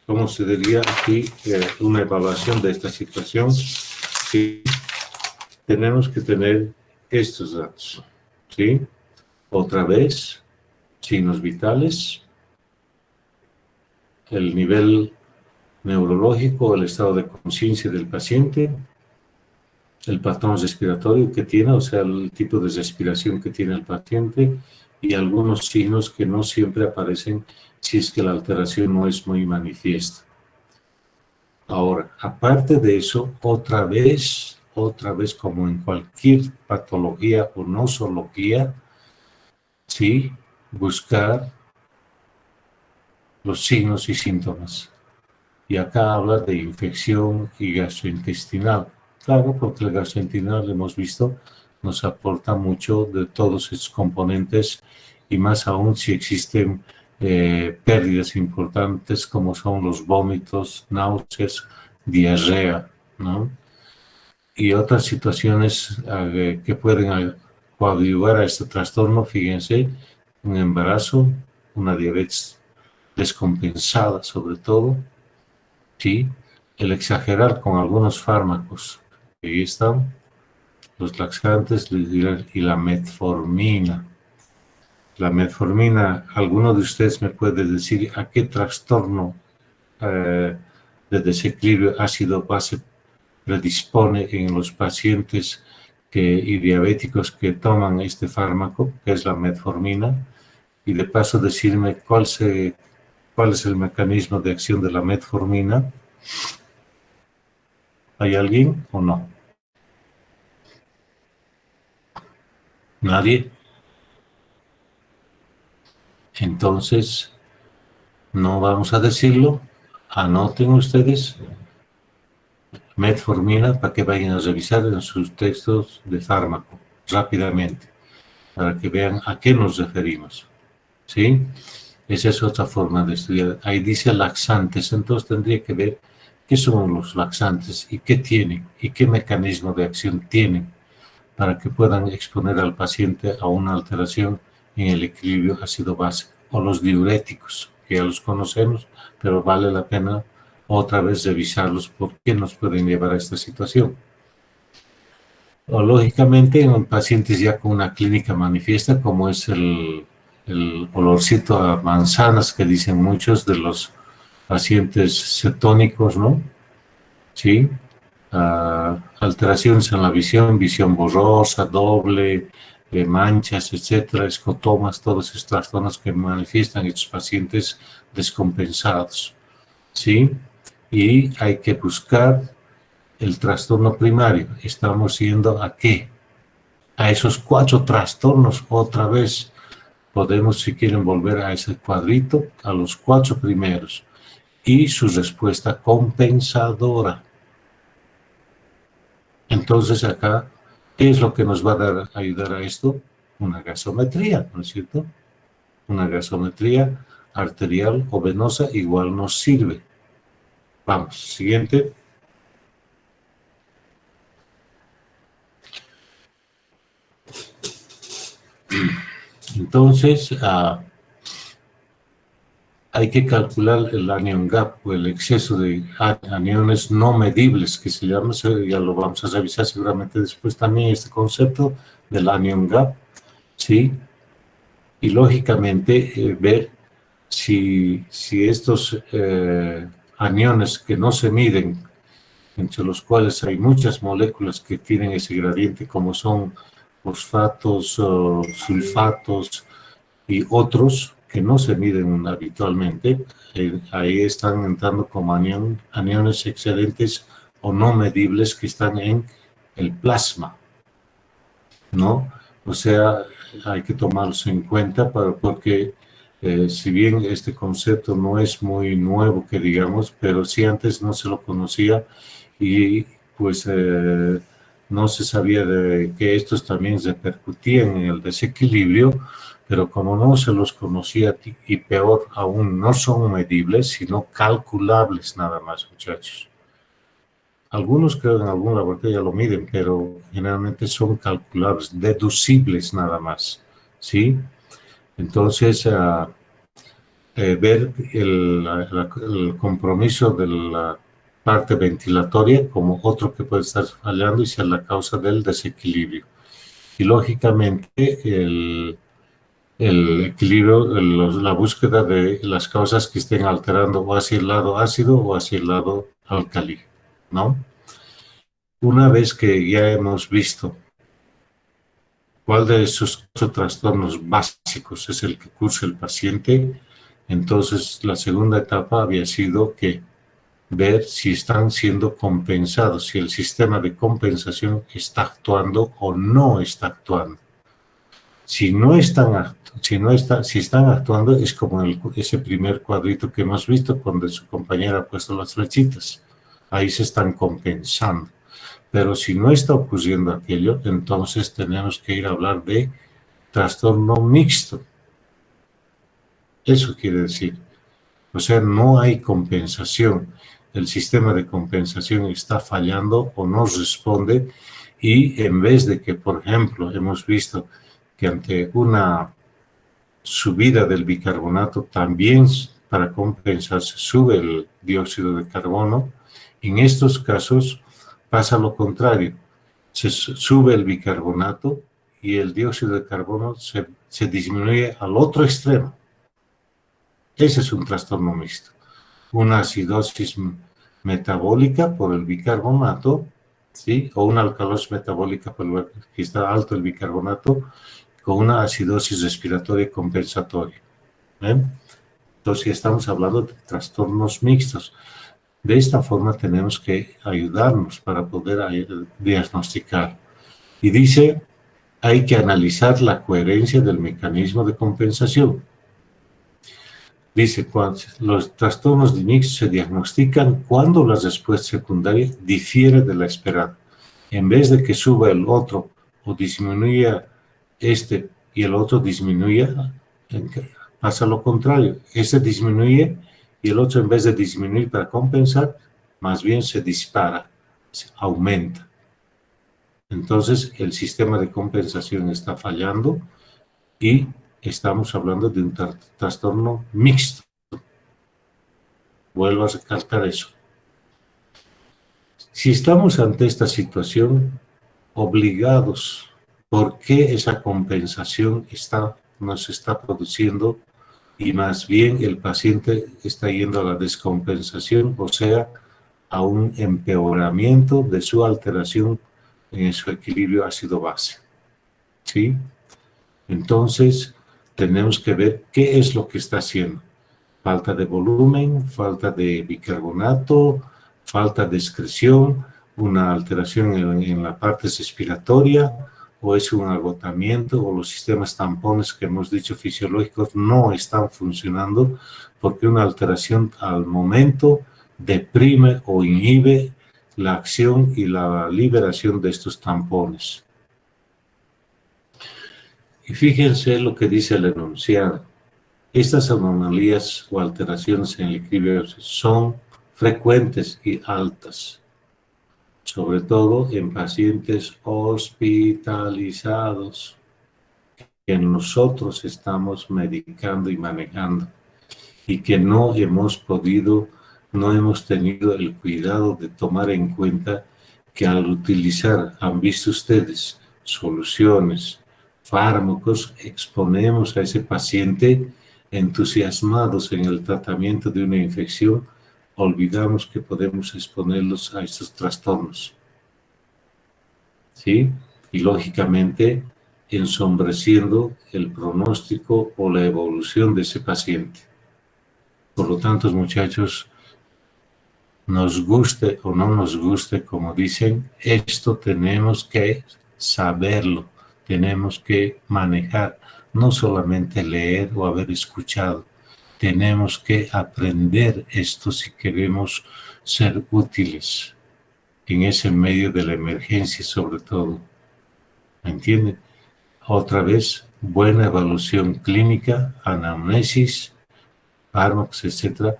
¿cómo se diría aquí? Una evaluación de esta situación, sí, tenemos que tener estos datos, ¿sí? Otra vez, signos vitales, el nivel neurológico, el estado de conciencia del paciente, el patrón respiratorio que tiene, o sea, el tipo de respiración que tiene el paciente y algunos signos que no siempre aparecen si es que la alteración no es muy manifiesta. Ahora, aparte de eso, otra vez, como en cualquier patología o nosología, sí, buscar los signos y síntomas. Y acá habla de infección y gastrointestinal. Claro, porque el gastrointestinal, hemos visto, nos aporta mucho de todos estos componentes y más aún si existen pérdidas importantes como son los vómitos, náuseas, diarrea, ¿no? Y otras situaciones que pueden coadyuvar a este trastorno, fíjense, un embarazo, una diabetes descompensada sobre todo, ¿sí? El exagerar con algunos fármacos, ahí están, los laxantes y la metformina. La metformina, ¿alguno de ustedes me puede decir a qué trastorno de desequilibrio ácido-base predispone en los pacientes y diabéticos que toman este fármaco, que es la metformina, y de paso decirme cuál es el mecanismo de acción de la metformina. ¿Hay alguien o no? ¿Nadie? Entonces, no vamos a decirlo. Anoten ustedes metformina para que vayan a revisar en sus textos de fármaco rápidamente, para que vean a qué nos referimos. ¿Sí? Esa es otra forma de estudiar. Ahí dice laxantes, entonces tendría que ver qué son los laxantes y qué tienen y qué mecanismo de acción tienen para que puedan exponer al paciente a una alteración en el equilibrio ácido-base. O los diuréticos, que ya los conocemos, pero vale la pena otra vez revisarlos porque nos pueden llevar a esta situación. O lógicamente en pacientes ya con una clínica manifiesta, como es el olorcito a manzanas que dicen muchos de los pacientes cetónicos, ¿no? Sí. Alteraciones en la visión borrosa, doble, manchas, etcétera, escotomas, todos estos trastornos que manifiestan estos pacientes descompensados, ¿sí? Y hay que buscar el trastorno primario. Estamos yendo ¿a qué? A esos 4 trastornos otra vez. Podemos, si quieren, volver a ese cuadrito, a los 4 primeros. Y su respuesta compensadora. Entonces acá, ¿qué es lo que nos va a ayudar a esto? Una gasometría, ¿no es cierto? Una gasometría arterial o venosa igual nos sirve. Vamos, siguiente. Entonces, hay que calcular el anion gap o el exceso de aniones no medibles, que se llama, ya lo vamos a revisar seguramente después también, este concepto del anion gap, ¿sí? Y lógicamente ver si estos aniones que no se miden, entre los cuales hay muchas moléculas que tienen ese gradiente, como son fosfatos, sulfatos y otros que no se miden habitualmente, ahí están entrando como aniones excedentes o no medibles que están en el plasma, ¿no? O sea, hay que tomarlos en cuenta porque si bien este concepto no es muy nuevo, que digamos, pero sí antes no se lo conocía y pues no se sabía de que estos también repercutían en el desequilibrio, pero como no se los conocía y peor aún, no son medibles, sino calculables nada más, muchachos. Algunos creo en algún laboratorio ya lo miden, pero generalmente son calculables, deducibles nada más, ¿sí? Entonces, ver el compromiso de la parte ventilatoria como otro que puede estar fallando y ser la causa del desequilibrio. Y lógicamente el equilibrio, la búsqueda de las causas que estén alterando o hacia el lado ácido o hacia el lado alcalí, ¿no? Una vez que ya hemos visto cuál de esos 8 trastornos básicos es el que cursa el paciente, entonces la segunda etapa había sido que ver si están siendo compensados, si el sistema de compensación está actuando o no está actuando. Si están actuando, es como ese primer cuadrito que hemos visto cuando su compañera ha puesto las flechitas. Ahí se están compensando. Pero si no está ocurriendo aquello, entonces tenemos que ir a hablar de trastorno mixto. Eso quiere decir. O sea, no hay compensación. El sistema de compensación está fallando o no responde y en vez de que, por ejemplo, hemos visto que ante una subida del bicarbonato también para compensarse sube el dióxido de carbono, en estos casos pasa lo contrario. Se sube el bicarbonato y el dióxido de carbono se disminuye al otro extremo. Ese es un trastorno mixto. Una acidosis metabólica por el bicarbonato ¿sí? O una alcalosis metabólica pulmonar, que está alto el bicarbonato, con una acidosis respiratoria compensatoria. ¿Ven? Entonces, estamos hablando de trastornos mixtos. De esta forma tenemos que ayudarnos para poder diagnosticar. Y dice, hay que analizar la coherencia del mecanismo de compensación. Dice, los trastornos de mixto se diagnostican cuando la respuesta secundaria difiere de la esperada. En vez de que suba el otro o disminuya este y el otro disminuya, pasa lo contrario. Este disminuye y el otro, en vez de disminuir para compensar, más bien se dispara, se aumenta. Entonces, el sistema de compensación está fallando y estamos hablando de un trastorno mixto. Vuelvo a recalcar eso. Si estamos ante esta situación, obligados, ¿por qué esa compensación nos está produciendo y más bien el paciente está yendo a la descompensación, o sea, a un empeoramiento de su alteración en su equilibrio ácido-base? ¿Sí? Entonces, tenemos que ver qué es lo que está haciendo. Falta de volumen, falta de bicarbonato, falta de excreción, una alteración en la parte respiratoria, o es un agotamiento, o los sistemas tampones que hemos dicho fisiológicos no están funcionando porque una alteración al momento deprime o inhibe la acción y la liberación de estos tampones. Y fíjense lo que dice el enunciado. Estas anomalías o alteraciones en el equilibrio son frecuentes y altas, sobre todo en pacientes hospitalizados que nosotros estamos medicando y manejando y que no hemos tenido el cuidado de tomar en cuenta que al utilizar, han visto ustedes, soluciones, fármacos, exponemos a ese paciente entusiasmados en el tratamiento de una infección, olvidamos que podemos exponerlos a estos trastornos. ¿Sí? Y lógicamente ensombreciendo el pronóstico o la evolución de ese paciente. Por lo tanto, muchachos, nos guste o no nos guste, como dicen, esto tenemos que saberlo, tenemos que manejar, no solamente leer o haber escuchado, tenemos que aprender esto si queremos ser útiles en ese medio de la emergencia, sobre todo. ¿Me entienden? Otra vez, buena evaluación clínica, anamnesis, fármacos, etcétera.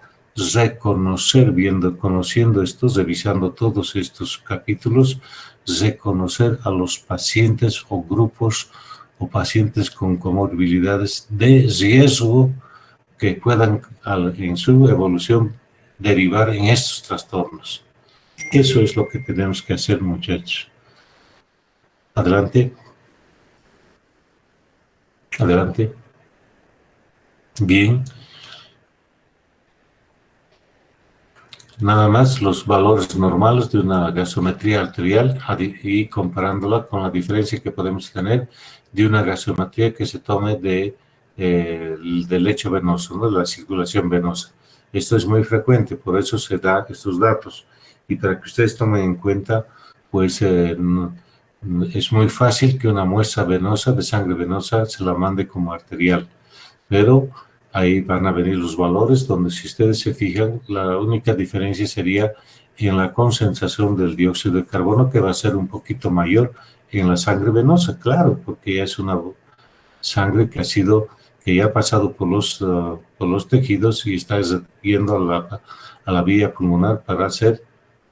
Conociendo estos, revisando todos estos capítulos, reconocer a los pacientes o grupos o pacientes con comorbilidades de riesgo que puedan en su evolución derivar en estos trastornos. Eso es lo que tenemos que hacer, muchachos. Adelante. Adelante. Bien. Nada más los valores normales de una gasometría arterial y comparándola con la diferencia que podemos tener de una gasometría que se tome del lecho venoso, ¿no? De la circulación venosa. Esto es muy frecuente, por eso se da estos datos. Y para que ustedes tomen en cuenta, pues es muy fácil que una muestra venosa, de sangre venosa, se la mande como arterial. Pero ahí van a venir los valores donde, si ustedes se fijan, la única diferencia sería en la concentración del dióxido de carbono, que va a ser un poquito mayor en la sangre venosa, claro, porque ya es una sangre que ya ha pasado por los tejidos y está yendo a la vía pulmonar para ser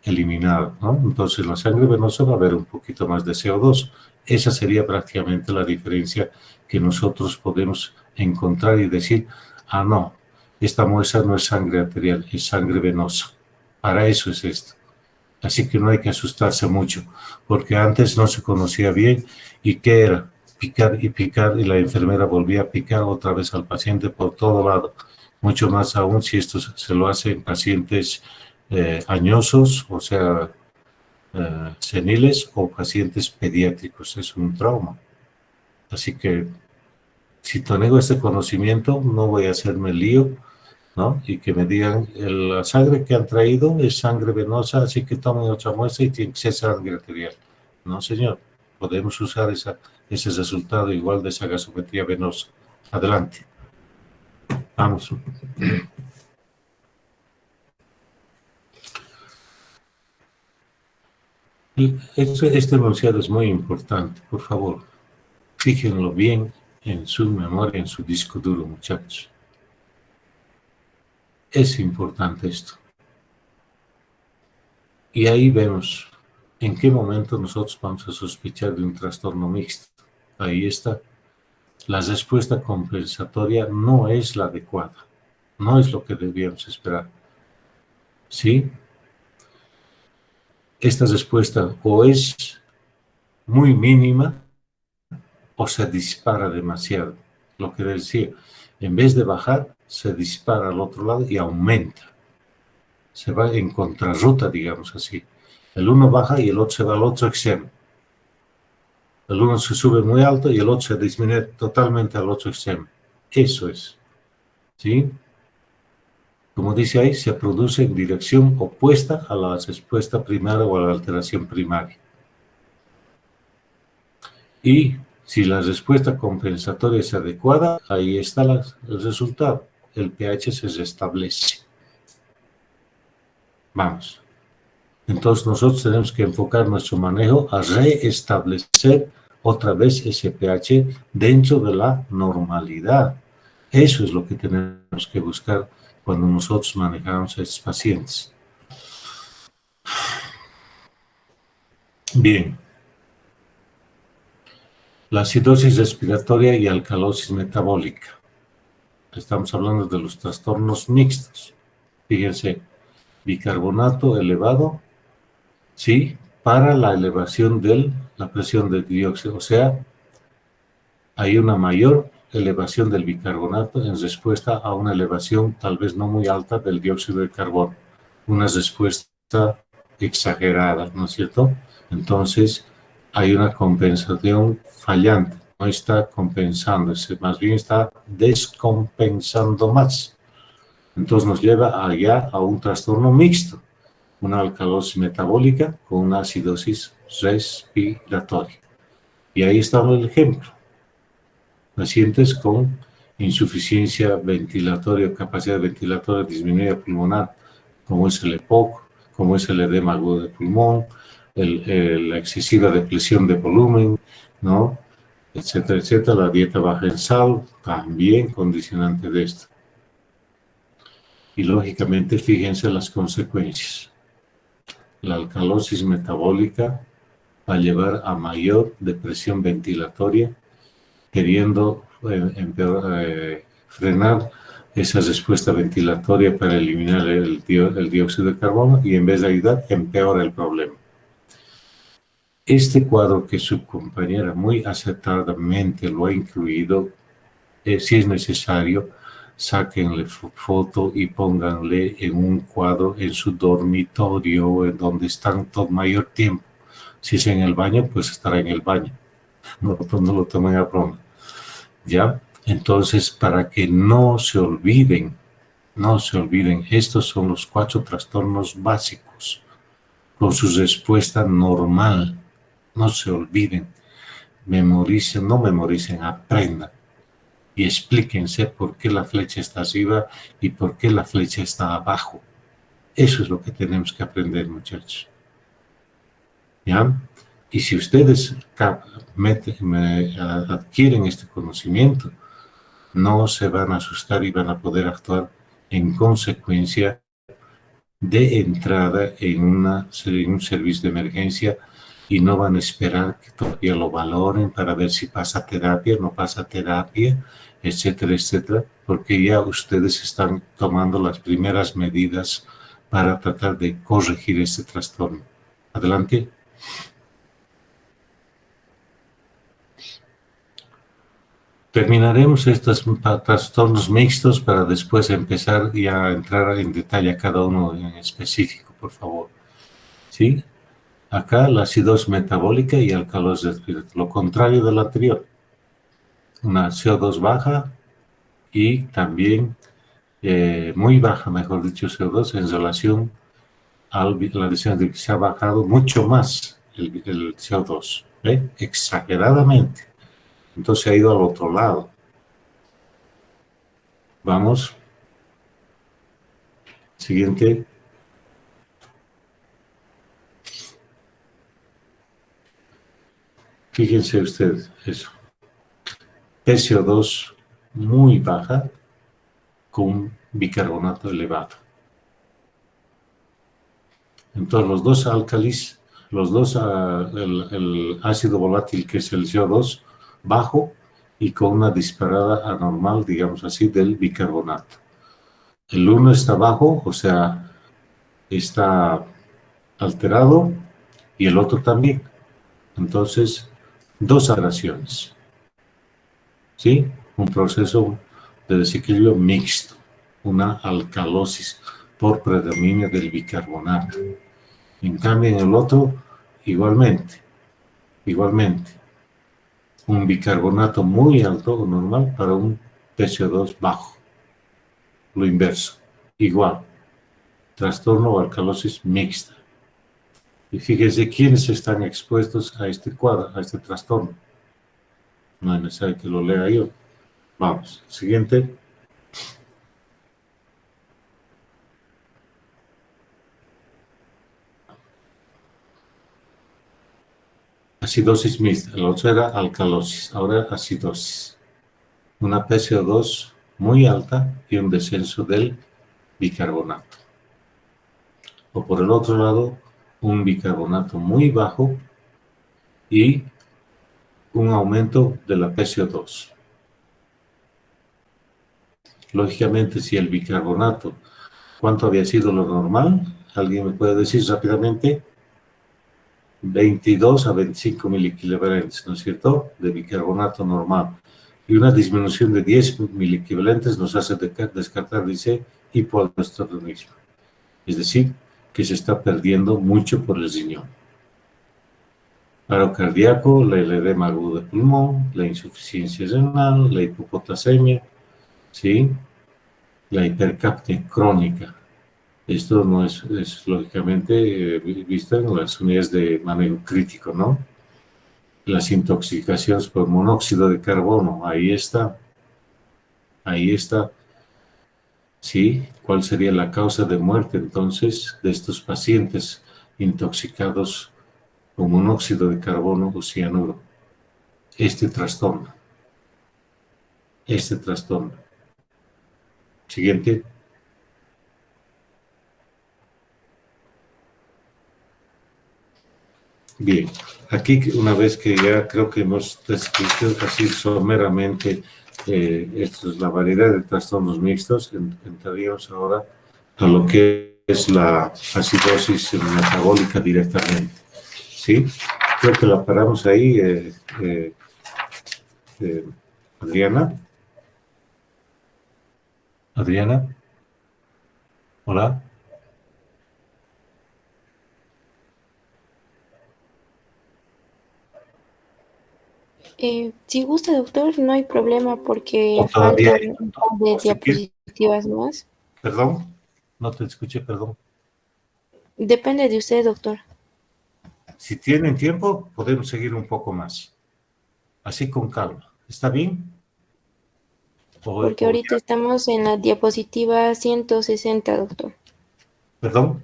eliminada, ¿no? Entonces, en la sangre venosa va a haber un poquito más de CO2. Esa sería prácticamente la diferencia que nosotros podemos encontrar y decir, ah, no, esta muestra no es sangre arterial, es sangre venosa. Para eso es esto. Así que no hay que asustarse mucho, porque antes no se conocía bien. ¿Y qué era? Picar y picar, y la enfermera volvía a picar otra vez al paciente por todo lado. Mucho más aún si esto se lo hace en pacientes añosos, o sea, seniles o pacientes pediátricos. Es un trauma. Así que si tengo este conocimiento, no voy a hacerme lío, ¿no? Y que me digan, la sangre que han traído es sangre venosa, así que tomen otra muestra y tiene que ser sangre arterial. No, señor. Podemos usar ese resultado igual de esa gasometría venosa. Adelante. Vamos. Este enunciado es muy importante, por favor. Fíjenlo bien en su memoria, en su disco duro, muchachos. Es importante esto. Y ahí vemos en qué momento nosotros vamos a sospechar de un trastorno mixto. Ahí está. La respuesta compensatoria no es la adecuada. No es lo que debíamos esperar. ¿Sí? Esta respuesta o es muy mínima o se dispara demasiado. Lo que decía, en vez de bajar, se dispara al otro lado y aumenta. Se va en contrarruta, digamos así. El uno baja y el otro se va al otro extremo. El uno se sube muy alto y el otro se disminuye totalmente al otro extremo. Eso es. ¿Sí? Como dice ahí, se produce en dirección opuesta a la respuesta primaria o a la alteración primaria. Y si la respuesta compensatoria es adecuada, ahí está el resultado. El pH se restablece. Vamos. Entonces nosotros tenemos que enfocar nuestro manejo a reestablecer otra vez ese pH dentro de la normalidad. Eso es lo que tenemos que buscar cuando nosotros manejamos a estos pacientes. Bien. La acidosis respiratoria y alcalosis metabólica. Estamos hablando de los trastornos mixtos. Fíjense, bicarbonato elevado, sí, para la elevación de la presión de dióxido. O sea, hay una mayor elevación del bicarbonato en respuesta a una elevación tal vez no muy alta del dióxido de carbono. Una respuesta exagerada, ¿no es cierto? Entonces, hay una compensación fallante. No está compensándose, más bien está descompensando más. Entonces nos lleva allá a un trastorno mixto, una alcalosis metabólica con una acidosis respiratoria. Y ahí está el ejemplo. Pacientes con insuficiencia ventilatoria, capacidad ventilatoria disminuida pulmonar, como es el EPOC, como es el edema agudo de pulmón, la excesiva depresión de volumen, ¿no? Etcétera, etcétera. La dieta baja en sal, también condicionante de esto. Y lógicamente, fíjense las consecuencias. La alcalosis metabólica va a llevar a mayor depresión ventilatoria, queriendo frenar esa respuesta ventilatoria para eliminar el dióxido de carbono y en vez de ayudar, empeora el problema. Este cuadro que su compañera muy acertadamente lo ha incluido, si es necesario, sáquenle foto y pónganle en un cuadro en su dormitorio, en donde están todo mayor tiempo. Si es en el baño, pues estará en el baño. No lo tomen a broma. ¿Ya? Entonces, para que no se olviden, estos son los 4 trastornos básicos, con su respuesta normal. No se olviden, memoricen, no memoricen, aprendan. Y explíquense por qué la flecha está arriba y por qué la flecha está abajo. Eso es lo que tenemos que aprender, muchachos. ¿Ya? Y si ustedes adquieren este conocimiento, no se van a asustar y van a poder actuar en consecuencia de entrada en un servicio de emergencia y no van a esperar que todavía lo valoren para ver si pasa terapia, no pasa terapia, etcétera, etcétera, porque ya ustedes están tomando las primeras medidas para tratar de corregir este trastorno. Adelante. Terminaremos estos trastornos mixtos para después empezar ya a entrar en detalle a cada uno en específico, por favor. ¿Sí? Acá la acidosis metabólica y alcalosis respiratoria, lo contrario de la anterior. Una CO2 baja y también muy baja, mejor dicho, CO2 en relación a la decisión de que se ha bajado mucho más el CO2, exageradamente. Entonces ha ido al otro lado. Vamos. Siguiente. Fíjense ustedes eso. PCO2 muy baja con bicarbonato elevado. Entonces los dos álcalis, el ácido volátil que es el CO2 bajo y con una disparada anormal, digamos así, del bicarbonato. El uno está bajo, o sea, está alterado y el otro también. Entonces, dos alteraciones. ¿Sí? Un proceso de desequilibrio mixto, una alcalosis por predominio del bicarbonato. En cambio, en el otro, igualmente, un bicarbonato muy alto o normal para un PCO2 bajo. Lo inverso, igual, trastorno o alcalosis mixta. Y fíjense quiénes están expuestos a este cuadro, a este trastorno. No es necesario que lo lea yo. Vamos, siguiente. Acidosis mixta, el otro era alcalosis, ahora acidosis. Una PCO2 muy alta y un descenso del bicarbonato. O por el otro lado, un bicarbonato muy bajo y un aumento de la PCO2. Lógicamente, si el bicarbonato, ¿cuánto había sido lo normal? ¿Alguien me puede decir rápidamente? 22 a 25 miliequivalentes, ¿no es cierto?, de bicarbonato normal. Y una disminución de 10 miliequivalentes nos hace descartar, dice, hipoaldosteronismo. Es decir, que se está perdiendo mucho por el riñón. Paro cardíaco, el edema agudo de pulmón, la insuficiencia renal, la hipopotasemia, ¿sí? La hipercapnia crónica. Esto no es lógicamente visto en las unidades de manejo crítico, ¿no? Las intoxicaciones por monóxido de carbono, ahí está, ¿sí? ¿Cuál sería la causa de muerte entonces de estos pacientes intoxicados con monóxido de carbono o cianuro? Este trastorno. Siguiente. Bien, aquí una vez que ya creo que hemos descrito así someramente esto es la variedad de trastornos mixtos, entraríamos ahora a lo que es la acidosis metabólica directamente. ¿Sí? Creo que la paramos ahí, Adriana. Adriana. Hola. Si gusta, doctor, no hay problema porque ¿O todavía faltan hay? un par de ¿O si quiere? diapositivas más. Perdón, no te escuché, perdón. Depende de usted, doctor. Si tienen tiempo, podemos seguir un poco más. Así con calma. ¿Está bien? Porque O ahorita ya. estamos en la diapositiva 160, doctor. ¿Perdón?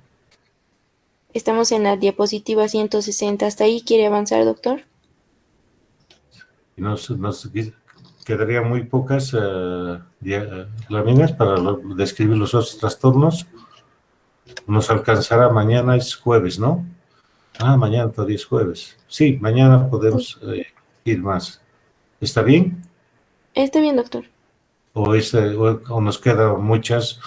Estamos en la diapositiva 160. ¿Hasta ahí quiere avanzar, doctor? Nos quedarían muy pocas láminas para describir los otros trastornos. Nos alcanzará mañana, es jueves, ¿no? Mañana todavía es jueves. Sí, mañana Sí. podemos ir más. ¿Está bien? Está bien, doctor. O nos quedan muchas